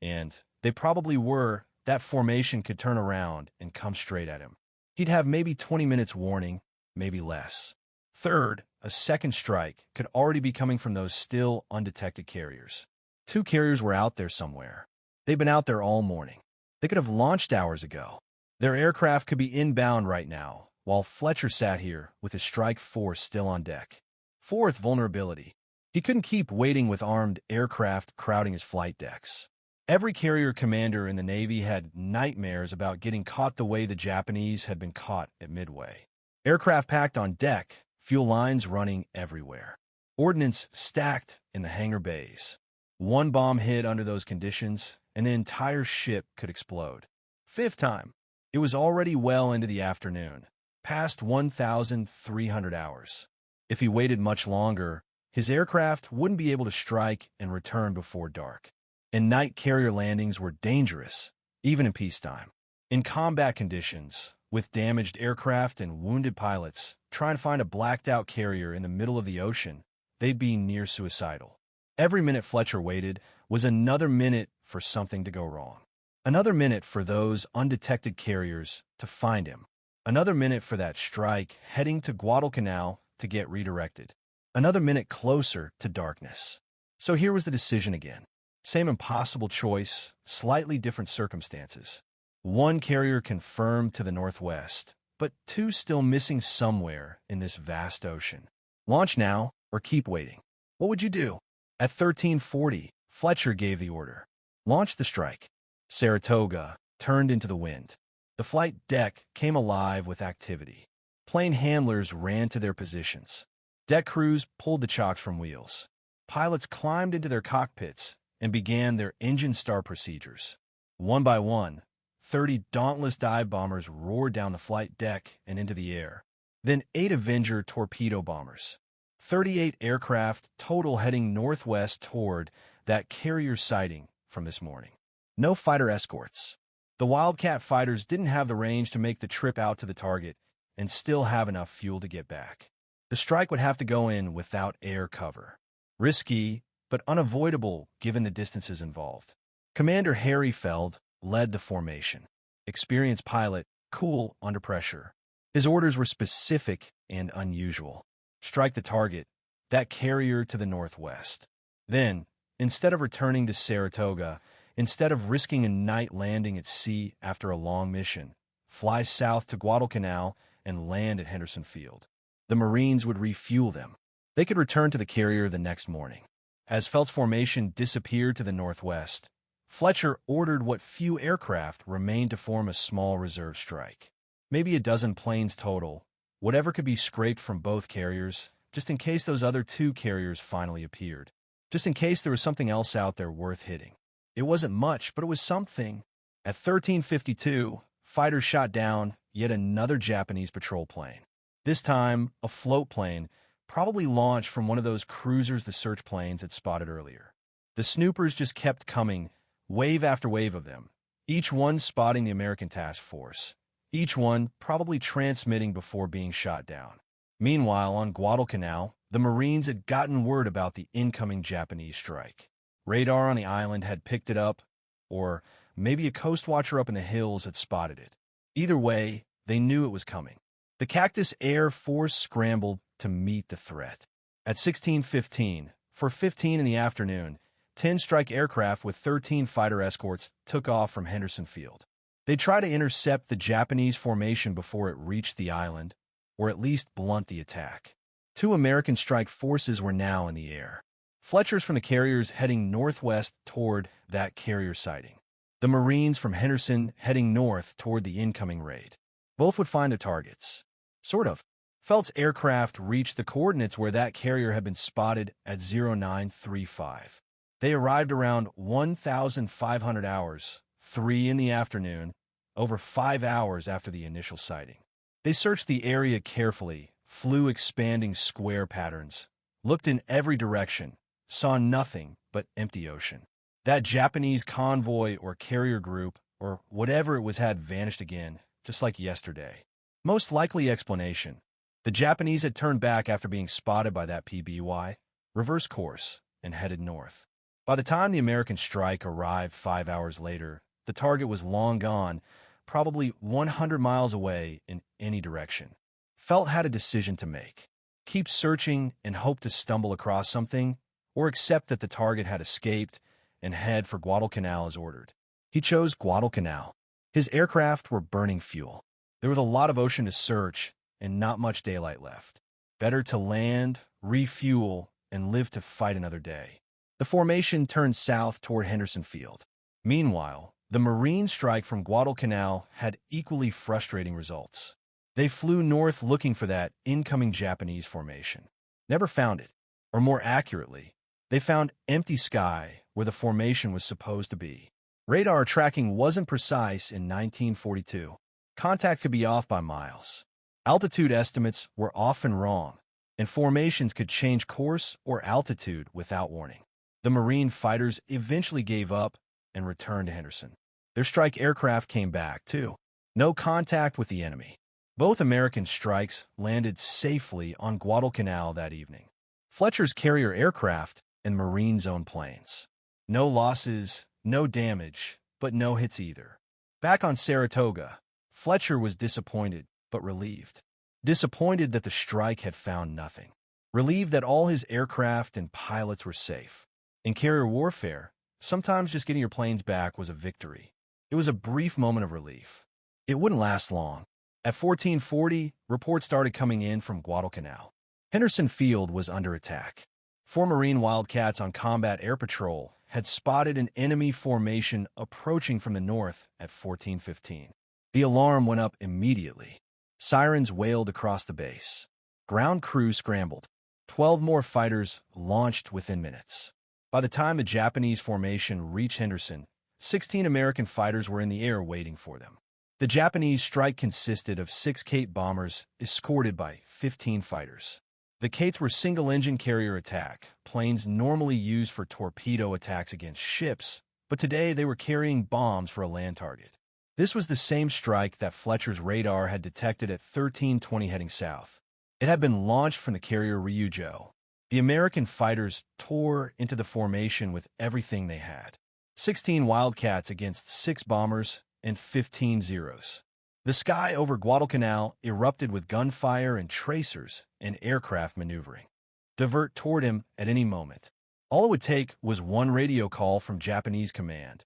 and they probably were, that formation could turn around and come straight at him. He'd have maybe 20 minutes warning, maybe less. Third, a second strike could already be coming from those still undetected carriers. 2 carriers were out there somewhere. They'd been out there all morning. They could have launched hours ago. Their aircraft could be inbound right now, while Fletcher sat here with his strike force still on deck. Fourth, vulnerability. He couldn't keep waiting with armed aircraft crowding his flight decks. Every carrier commander in the Navy had nightmares about getting caught the way the Japanese had been caught at Midway. Aircraft packed on deck, fuel lines running everywhere. Ordnance stacked in the hangar bays. One bomb hit under those conditions, and the entire ship could explode. Fifth time. It was already well into the afternoon, past 1,300 hours. If he waited much longer, his aircraft wouldn't be able to strike and return before dark. And night carrier landings were dangerous, even in peacetime. In combat conditions, with damaged aircraft and wounded pilots trying to find a blacked-out carrier in the middle of the ocean, they'd be near suicidal. Every minute Fletcher waited was another minute for something to go wrong. Another minute for those undetected carriers to find him. Another minute for that strike heading to Guadalcanal to get redirected. Another minute closer to darkness. So here was the decision again. Same impossible choice, slightly different circumstances. One carrier confirmed to the northwest, but two still missing somewhere in this vast ocean. Launch now or keep waiting. What would you do? At 1340, Fletcher gave the order. Launch the strike. Saratoga turned into the wind. The flight deck came alive with activity. Plane handlers ran to their positions. Deck crews pulled the chocks from wheels. Pilots climbed into their cockpits and began their engine start procedures. One by one, 30 dauntless dive bombers roared down the flight deck and into the air. Then 8 Avenger torpedo bombers. 38 aircraft total heading northwest toward that carrier sighting from this morning. No fighter escorts. The Wildcat fighters didn't have the range to make the trip out to the target and still have enough fuel to get back. The strike would have to go in without air cover. Risky, but unavoidable given the distances involved. Commander Harry Feld led the formation. Experienced pilot, cool under pressure. His orders were specific and unusual. Strike the target, that carrier to the northwest. Then, instead of returning to Saratoga, instead of risking a night landing at sea after a long mission, fly south to Guadalcanal and land at Henderson Field. The Marines would refuel them. They could return to the carrier the next morning. As Feld's formation disappeared to the northwest, Fletcher ordered what few aircraft remained to form a small reserve strike. Maybe a dozen planes total, whatever could be scraped from both carriers, just in case those other 2 carriers finally appeared. Just in case there was something else out there worth hitting. It wasn't much, but it was something. At 1352, fighters shot down yet another Japanese patrol plane. This time, a float plane, probably launched from one of those cruisers the search planes had spotted earlier. The snoopers just kept coming, wave after wave of them, each one spotting the American task force, each one probably transmitting before being shot down. Meanwhile, on Guadalcanal, the Marines had gotten word about the incoming Japanese strike. Radar on the island had picked it up, or maybe a coast watcher up in the hills had spotted it. Either way, they knew it was coming. The Cactus Air Force scrambled to meet the threat. At 16:15, for 15 in the afternoon, 10 strike aircraft with 13 fighter escorts took off from Henderson Field. They tried to intercept the Japanese formation before it reached the island, or at least blunt the attack. 2 American strike forces were now in the air. Fletcher's from the carriers heading northwest toward that carrier sighting. The Marines from Henderson heading north toward the incoming raid. Both would find the targets. Sort of. Feld's aircraft reached the coordinates where that carrier had been spotted at 0935. They arrived around 1,500 hours, 3 in the afternoon, over 5 hours after the initial sighting. They searched the area carefully, flew expanding square patterns, looked in every direction, saw nothing but empty ocean. That Japanese convoy or carrier group, or whatever it was, had vanished again, just like yesterday. Most likely explanation: the Japanese had turned back after being spotted by that PBY, reversed course, and headed north. By the time the American strike arrived 5 hours later, the target was long gone, probably 100 miles away in any direction. Felt had a decision to make. Keep searching and hope to stumble across something, or accept that the target had escaped and head for Guadalcanal as ordered. He chose Guadalcanal. His aircraft were burning fuel. There was a lot of ocean to search and not much daylight left. Better to land, refuel, and live to fight another day. The formation turned south toward Henderson Field. Meanwhile, the Marine strike from Guadalcanal had equally frustrating results. They flew north looking for that incoming Japanese formation. Never found it. Or more accurately, they found empty sky where the formation was supposed to be. Radar tracking wasn't precise in 1942. Contact could be off by miles. Altitude estimates were often wrong, and formations could change course or altitude without warning. The Marine fighters eventually gave up and returned to Henderson. Their strike aircraft came back, too. No contact with the enemy. Both American strikes landed safely on Guadalcanal that evening. Fletcher's carrier aircraft and Marine's own planes. No losses, no damage, but no hits either. Back on Saratoga, Fletcher was disappointed, but relieved. Disappointed that the strike had found nothing. Relieved that all his aircraft and pilots were safe. In carrier warfare, sometimes just getting your planes back was a victory. It was a brief moment of relief. It wouldn't last long. At 1440, reports started coming in from Guadalcanal. Henderson Field was under attack. 4 Marine Wildcats on combat air patrol had spotted an enemy formation approaching from the north at 1415. The alarm went up immediately. Sirens wailed across the base. Ground crews scrambled. 12 more fighters launched within minutes. By the time the Japanese formation reached Henderson, 16 American fighters were in the air waiting for them. The Japanese strike consisted of 6 Kate bombers escorted by 15 fighters. The Kates were single-engine carrier attack, planes normally used for torpedo attacks against ships, but today they were carrying bombs for a land target. This was the same strike that Fletcher's radar had detected at 1320 heading south. It had been launched from the carrier Ryujo. The American fighters tore into the formation with everything they had. 16 Wildcats against 6 bombers and 15 Zeros. The sky over Guadalcanal erupted with gunfire and tracers and aircraft maneuvering. Divert toward him at any moment. All it would take was one radio call from Japanese command.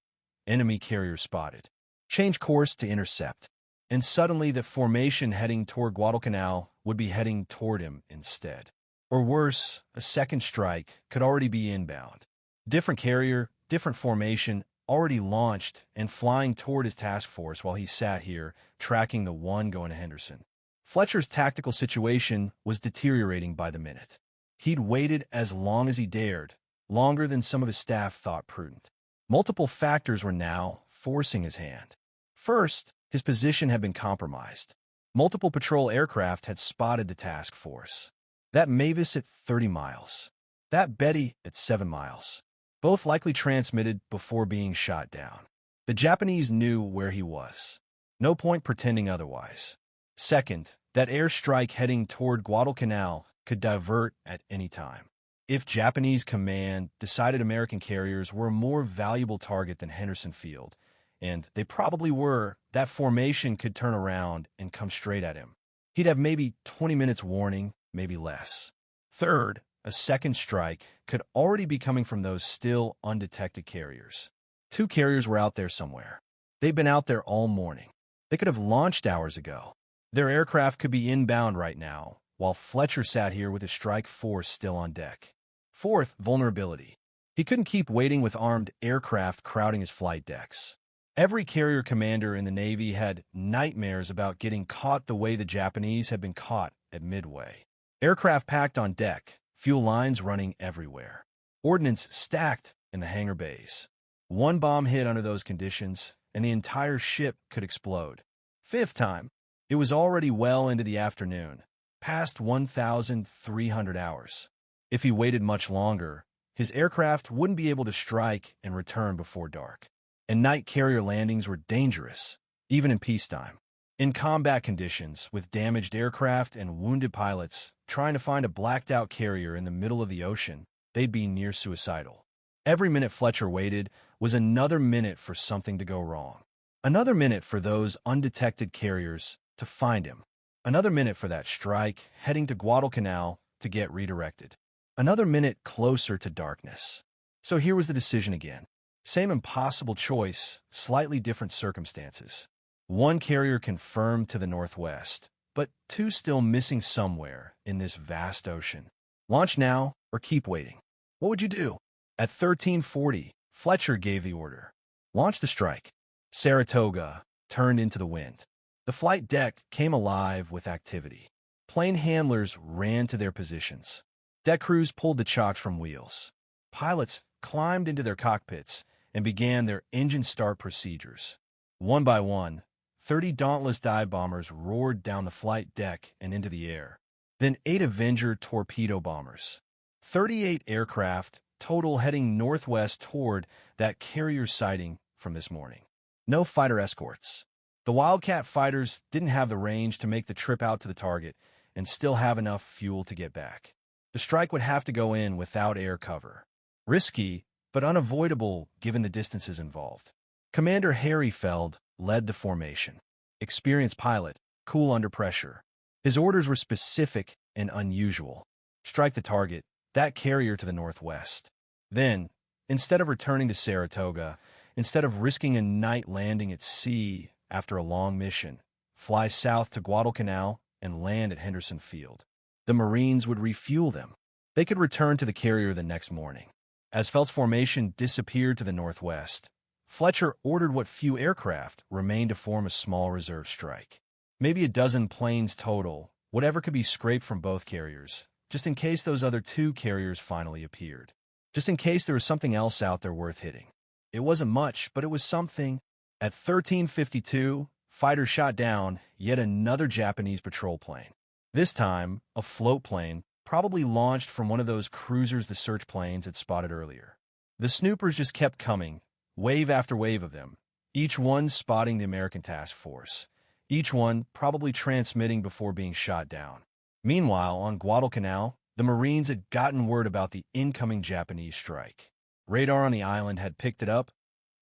Enemy carrier spotted. Change course to intercept. And suddenly the formation heading toward Guadalcanal would be heading toward him instead. Or worse, a second strike could already be inbound. Different carrier, different formation, already launched and flying toward his task force while he sat here, tracking the one going to Henderson. Fletcher's tactical situation was deteriorating by the minute. He'd waited as long as he dared, longer than some of his staff thought prudent. Multiple factors were now forcing his hand. First, his position had been compromised. Multiple patrol aircraft had spotted the task force. That Mavis at 30 miles. That Betty at 7 miles. Both likely transmitted before being shot down. The Japanese knew where he was. No point pretending otherwise. Second, that airstrike heading toward Guadalcanal could divert at any time. If Japanese command decided American carriers were a more valuable target than Henderson Field, and they probably were, that formation could turn around and come straight at him. He'd have maybe 20 minutes warning, maybe less. Third, a second strike could already be coming from those still undetected carriers. 2 carriers were out there somewhere. They'd been out there all morning. They could have launched hours ago. Their aircraft could be inbound right now, while Fletcher sat here with his strike force still on deck. Fourth, vulnerability. He couldn't keep waiting with armed aircraft crowding his flight decks. Every carrier commander in the Navy had nightmares about getting caught the way the Japanese had been caught at Midway. Aircraft packed on deck, fuel lines running everywhere. Ordnance stacked in the hangar bays. One bomb hit under those conditions, and the entire ship could explode. Fifth time, it was already well into the afternoon, past 1,300 hours. If he waited much longer, his aircraft wouldn't be able to strike and return before dark. And night carrier landings were dangerous, even in peacetime. In combat conditions, with damaged aircraft and wounded pilots trying to find a blacked-out carrier in the middle of the ocean, they'd be near suicidal. Every minute Fletcher waited was another minute for something to go wrong. Another minute for those undetected carriers to find him. Another minute for that strike heading to Guadalcanal to get redirected. Another minute closer to darkness. So here was the decision again. Same impossible choice, slightly different circumstances. One carrier confirmed to the northwest, but 2 still missing somewhere in this vast ocean. Launch now or keep waiting. What would you do? At 1340, Fletcher gave the order. launched the strike. Saratoga turned into the wind. The flight deck came alive with activity. Plane handlers ran to their positions. Deck crews pulled the chocks from wheels. Pilots climbed into their cockpits and began their engine start procedures. One by one, 30 dauntless dive bombers roared down the flight deck and into the air. Then 8 Avenger torpedo bombers. 38 aircraft total heading northwest toward that carrier sighting from this morning. No fighter escorts. The Wildcat fighters didn't have the range to make the trip out to the target and still have enough fuel to get back. The strike would have to go in without air cover. Risky, but unavoidable given the distances involved. Commander Harry Feld led the formation. Experienced pilot, cool under pressure. His orders were specific and unusual. Strike the target, that carrier to the northwest. Then, instead of returning to Saratoga, instead of risking a night landing at sea after a long mission, fly south to Guadalcanal and land at Henderson Field. The Marines would refuel them. They could return to the carrier the next morning. As Feld's formation disappeared to the northwest, Fletcher ordered what few aircraft remained to form a small reserve strike. Maybe a dozen planes total, whatever could be scraped from both carriers, just in case those other 2 carriers finally appeared. Just in case there was something else out there worth hitting. It wasn't much, but it was something. At 13:52, fighters shot down yet another Japanese patrol plane. This time, a float plane, probably launched from one of those cruisers the search planes had spotted earlier. The snoopers just kept coming, wave after wave of them, each one spotting the American task force, each one probably transmitting before being shot down. Meanwhile, on Guadalcanal, the Marines had gotten word about the incoming Japanese strike. Radar on the island had picked it up,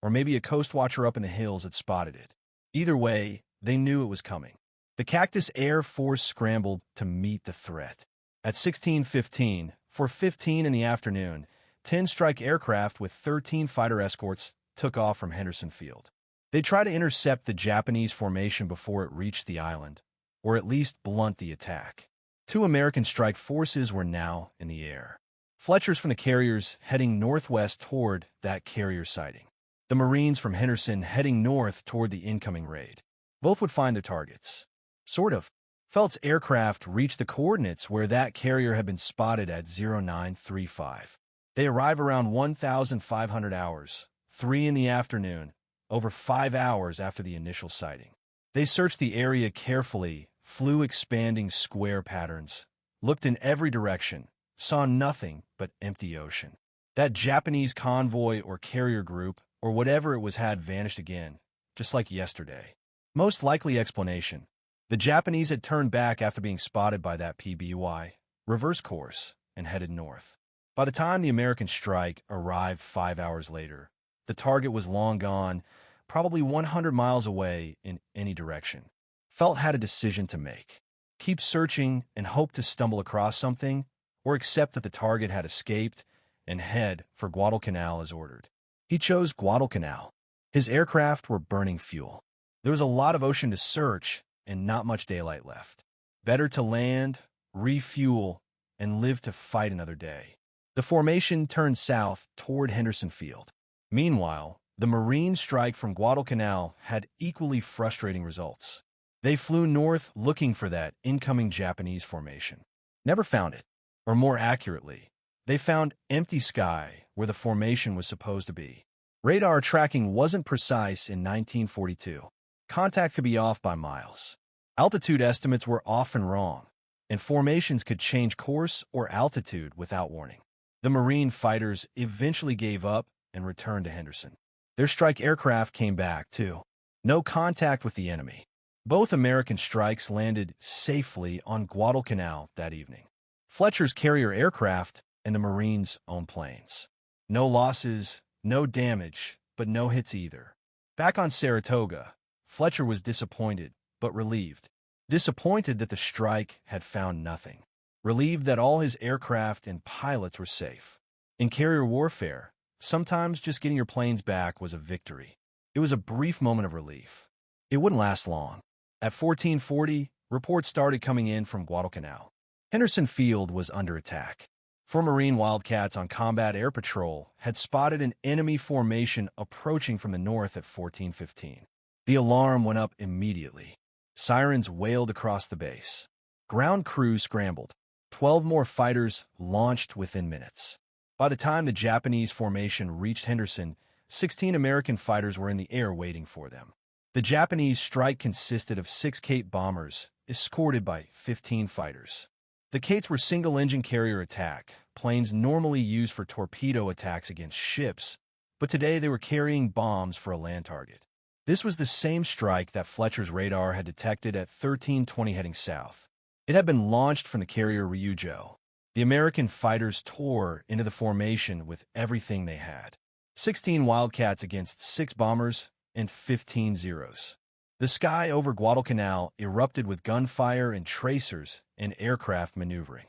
or maybe a coast watcher up in the hills had spotted it. Either way, they knew it was coming. The Cactus Air Force scrambled to meet the threat. At 16:15, for 15 in the afternoon, 10 strike aircraft with 13 fighter escorts took off from Henderson Field. They tried to intercept the Japanese formation before it reached the island, or at least blunt the attack. 2 American strike forces were now in the air. Fletcher's from the carriers heading northwest toward that carrier sighting. The Marines from Henderson heading north toward the incoming raid. Both would find their targets. Sort of. Feld's aircraft reached the coordinates where that carrier had been spotted at 0935. They arrive around 1,500 hours, 3 in the afternoon, over 5 hours after the initial sighting. They searched the area carefully, flew expanding square patterns, looked in every direction, saw nothing but empty ocean. That Japanese convoy or carrier group, or whatever it was, had vanished again, just like yesterday. Most likely explanation: the Japanese had turned back after being spotted by that PBY, reverse course, and headed north. By the time the American strike arrived 5 hours later, the target was long gone, probably 100 miles away in any direction. Felt had a decision to make. Keep searching and hope to stumble across something, or accept that the target had escaped and head for Guadalcanal as ordered. He chose Guadalcanal. His aircraft were burning fuel. There was a lot of ocean to search and not much daylight left. Better to land, refuel, and live to fight another day. The formation turned south toward Henderson Field. Meanwhile, the Marine strike from Guadalcanal had equally frustrating results. They flew north looking for that incoming Japanese formation. Never found it. Or more accurately, they found empty sky where the formation was supposed to be. Radar tracking wasn't precise in 1942. Contact could be off by miles. Altitude estimates were often wrong, and formations could change course or altitude without warning. The Marine fighters eventually gave up and returned to Henderson. Their strike aircraft came back, too. No contact with the enemy. Both American strikes landed safely on Guadalcanal that evening. Fletcher's carrier aircraft and the Marines' own planes. No losses, no damage, but no hits either. Back on Saratoga, Fletcher was disappointed, but relieved. Disappointed that the strike had found nothing. Relieved that all his aircraft and pilots were safe. In carrier warfare, sometimes just getting your planes back was a victory. It was a brief moment of relief. It wouldn't last long. At 1440, reports started coming in from Guadalcanal. Henderson Field was under attack. Four Marine Wildcats on combat air patrol had spotted an enemy formation approaching from the north at 14:15. The alarm went up immediately. Sirens wailed across the base. Ground crews scrambled. 12 more fighters launched within minutes. By the time the Japanese formation reached Henderson, 16 American fighters were in the air waiting for them. The Japanese strike consisted of 6 Kate bombers, escorted by 15 fighters. The Kates were single-engine carrier attack, planes normally used for torpedo attacks against ships, but today they were carrying bombs for a land target. This was the same strike that Fletcher's radar had detected at 13:20 heading south. It had been launched from the carrier Ryujo. The American fighters tore into the formation with everything they had. 16 Wildcats against 6 bombers and 15 Zeros. The sky over Guadalcanal erupted with gunfire and tracers and aircraft maneuvering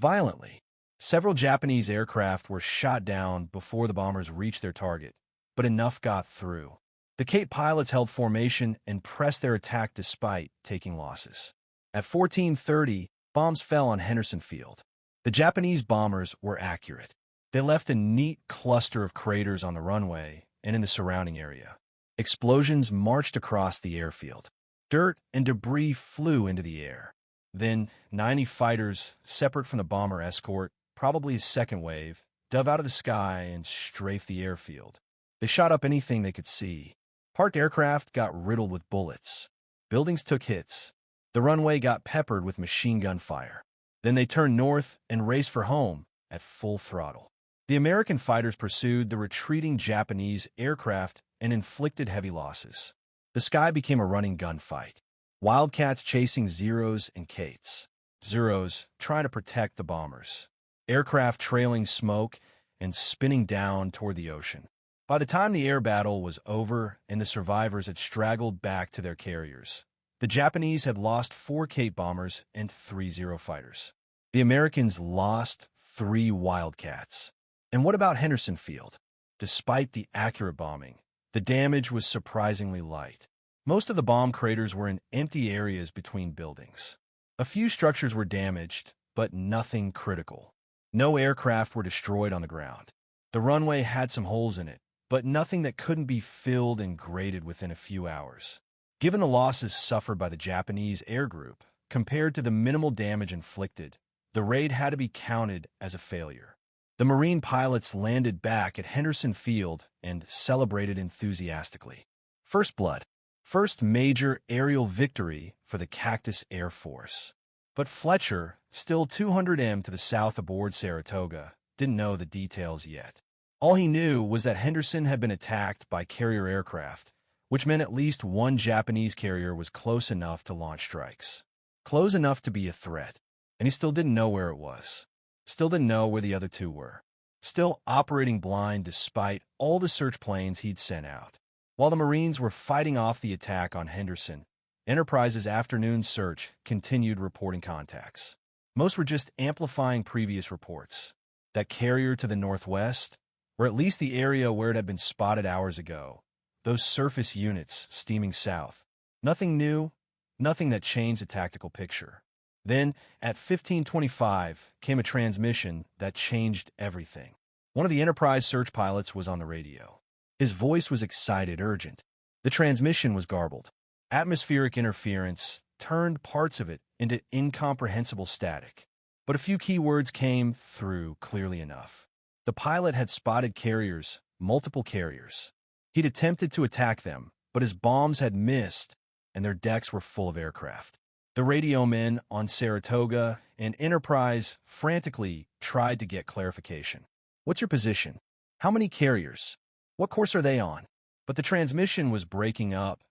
violently. Several Japanese aircraft were shot down before the bombers reached their target, but enough got through. The Kate pilots held formation and pressed their attack despite taking losses. At 14:30, bombs fell on Henderson Field. The Japanese bombers were accurate. They left a neat cluster of craters on the runway and in the surrounding area. Explosions marched across the airfield. Dirt and debris flew into the air. Then 90 fighters, separate from the bomber escort, probably a second wave, dove out of the sky and strafed the airfield. They shot up anything they could see. Parked aircraft got riddled with bullets. Buildings took hits. The runway got peppered with machine gun fire. Then they turned north and raced for home at full throttle. The American fighters pursued the retreating Japanese aircraft and inflicted heavy losses. The sky became a running gunfight. Wildcats chasing Zeros and Kates. Zeros trying to protect the bombers. Aircraft trailing smoke and spinning down toward the ocean. By the time the air battle was over and the survivors had straggled back to their carriers, the Japanese had lost 4 Kate bombers and 3 Zero fighters. The Americans lost 3 Wildcats. And what about Henderson Field? Despite the accurate bombing, the damage was surprisingly light. Most of the bomb craters were in empty areas between buildings. A few structures were damaged, but nothing critical. No aircraft were destroyed on the ground. The runway had some holes in it, but nothing that couldn't be filled and graded within a few hours. Given the losses suffered by the Japanese air group, compared to the minimal damage inflicted, the raid had to be counted as a failure. The Marine pilots landed back at Henderson Field and celebrated enthusiastically. First blood. First major aerial victory for the Cactus Air Force. But Fletcher, still 200 m to the south aboard Saratoga, didn't know the details yet. All he knew was that Henderson had been attacked by carrier aircraft, which meant at least one Japanese carrier was close enough to launch strikes. Close enough to be a threat, and he still didn't know where it was. Still didn't know where the other 2 were. Still operating blind despite all the search planes he'd sent out. While the Marines were fighting off the attack on Henderson, Enterprise's afternoon search continued reporting contacts. Most were just amplifying previous reports. That carrier to the northwest, or at least the area where it had been spotted hours ago. Those surface units steaming south. Nothing new, nothing that changed the tactical picture. Then, at 15:25, came a transmission that changed everything. One of the Enterprise search pilots was on the radio. His voice was excited, urgent. The transmission was garbled. Atmospheric interference turned parts of it into incomprehensible static. But a few key words came through clearly enough. The pilot had spotted carriers, multiple carriers. He'd attempted to attack them, but his bombs had missed, and their decks were full of aircraft. The radio men on Saratoga and Enterprise frantically tried to get clarification. What's your position? How many carriers? What course are they on? But the transmission was breaking up.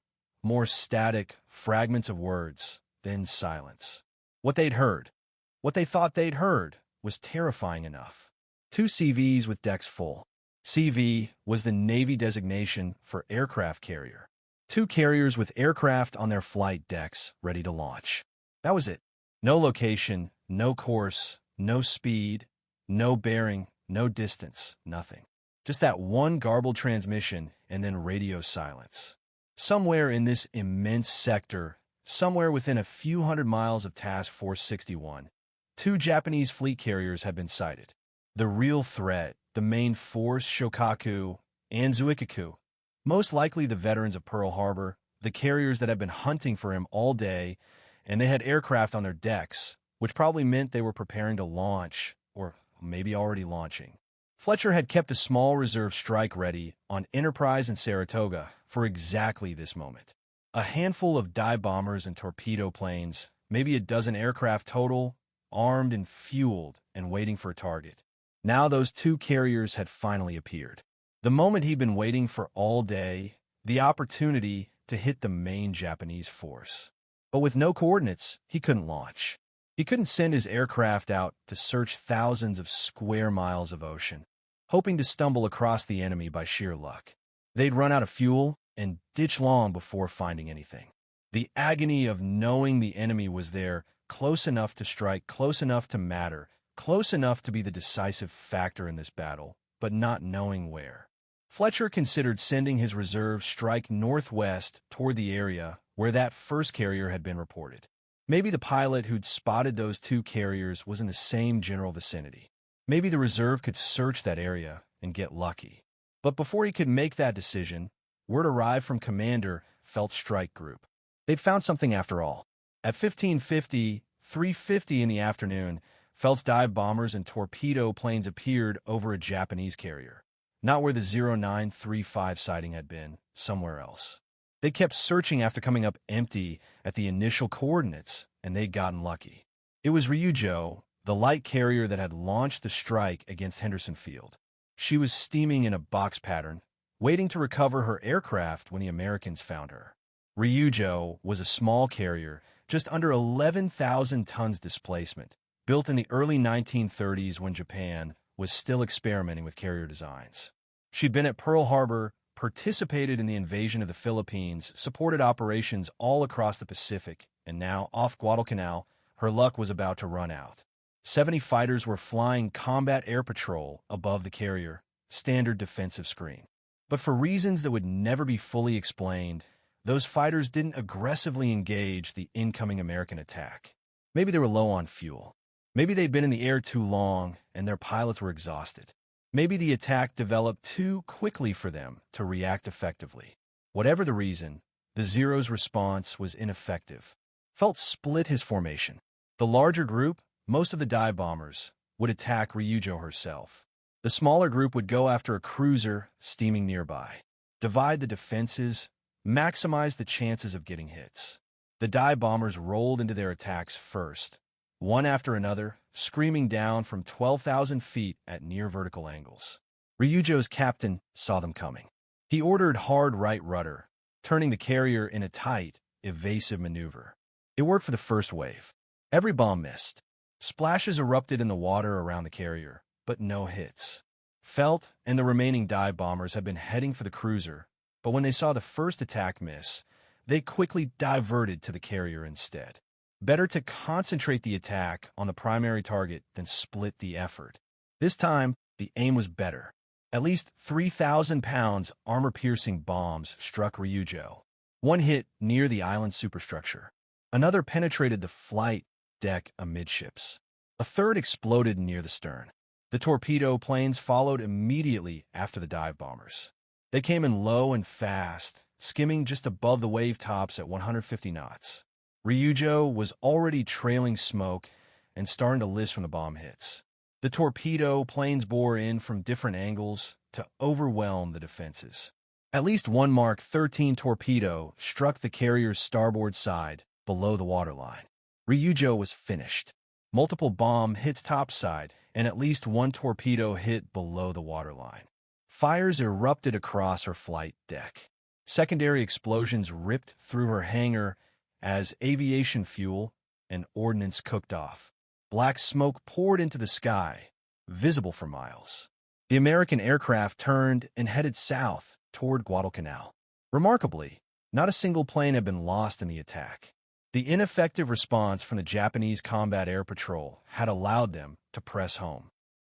More static, fragments of words, then silence. What they'd heard, what they thought they'd heard, was terrifying enough. 2 CVs with decks full. CV was the Navy designation for aircraft carrier. 2 carriers with aircraft on their flight decks ready to launch. That was it. No location, no course, no speed, no bearing, no distance, nothing. Just that one garbled transmission and then radio silence. Somewhere in this immense sector, somewhere within a few hundred miles of Task Force 61, 2 Japanese fleet carriers had been sighted. The real threat, the main force, Shokaku and Zuikaku, most likely the veterans of Pearl Harbor, the carriers that had been hunting for him all day, and they had aircraft on their decks, which probably meant they were preparing to launch, or maybe already launching. Fletcher had kept a small reserve strike ready on Enterprise and Saratoga for exactly this moment. A handful of dive bombers and torpedo planes, maybe a dozen aircraft total, armed and fueled and waiting for a target. Now those two carriers had finally appeared. The moment he'd been waiting for all day, the opportunity to hit the main Japanese force. But with no coordinates, he couldn't launch. He couldn't send his aircraft out to search thousands of square miles of ocean, hoping to stumble across the enemy by sheer luck. They'd run out of fuel and ditch long before finding anything. The agony of knowing the enemy was there, close enough to strike, close enough to matter, close enough to be the decisive factor in this battle, but not knowing where. Fletcher considered sending his reserve strike northwest toward the area where that first carrier had been reported. Maybe the pilot who'd spotted those two carriers was in the same general vicinity. Maybe the reserve could search that area and get lucky. But before he could make that decision, word arrived from Commander Felt's strike group. They'd found something after all. At 3:50 in the afternoon, Felt's dive bombers and torpedo planes appeared over a Japanese carrier. Not where the 0935 sighting had been, somewhere else. They kept searching after coming up empty at the initial coordinates, and they'd gotten lucky. It was Ryujo, the light carrier that had launched the strike against Henderson Field. She was steaming in a box pattern, waiting to recover her aircraft when the Americans found her. Ryujo was a small carrier, just under 11,000 tons displacement, built in the early 1930s when Japan was still experimenting with carrier designs. She'd been at Pearl Harbor, participated in the invasion of the Philippines, supported operations all across the Pacific, and now, off Guadalcanal, her luck was about to run out. 70 fighters were flying combat air patrol above the carrier, standard defensive screen. But for reasons that would never be fully explained, those fighters didn't aggressively engage the incoming American attack. Maybe they were low on fuel. Maybe they'd been in the air too long and their pilots were exhausted. Maybe the attack developed too quickly for them to react effectively. Whatever the reason, the Zero's response was ineffective. Felt split his formation. The larger group, most of the dive bombers, would attack Ryujo herself. The smaller group would go after a cruiser steaming nearby. Divide the defenses, maximize the chances of getting hits. The dive bombers rolled into their attacks first, one after another, screaming down from 12,000 feet at near vertical angles. Ryujo's captain saw them coming. He ordered hard right rudder, turning the carrier in a tight, evasive maneuver. It worked for the first wave. Every bomb missed. Splashes erupted in the water around the carrier, but no hits. Felt and the remaining dive bombers had been heading for the cruiser, but when they saw the first attack miss, they quickly diverted to the carrier instead. Better to concentrate the attack on the primary target than split the effort. This time, the aim was better. At least 3,000 pounds armor-piercing bombs struck Ryujo. One hit near the island superstructure. Another penetrated the flight deck amidships. A third exploded near the stern. The torpedo planes followed immediately after the dive bombers. They came in low and fast, skimming just above the wave tops at 150 knots. Ryujo was already trailing smoke and starting to list from the bomb hits. The torpedo planes bore in from different angles to overwhelm the defenses. At least one Mark 13 torpedo struck the carrier's starboard side below the waterline. Ryujo was finished. Multiple bomb hits topside, and at least one torpedo hit below the waterline. Fires erupted across her flight deck. Secondary explosions ripped through her hangar as aviation fuel and ordnance cooked off. Black smoke poured into the sky, visible for miles. The American aircraft turned and headed south toward Guadalcanal. Remarkably, not a single plane had been lost in the attack. The ineffective response from the Japanese combat air patrol had allowed them to press home.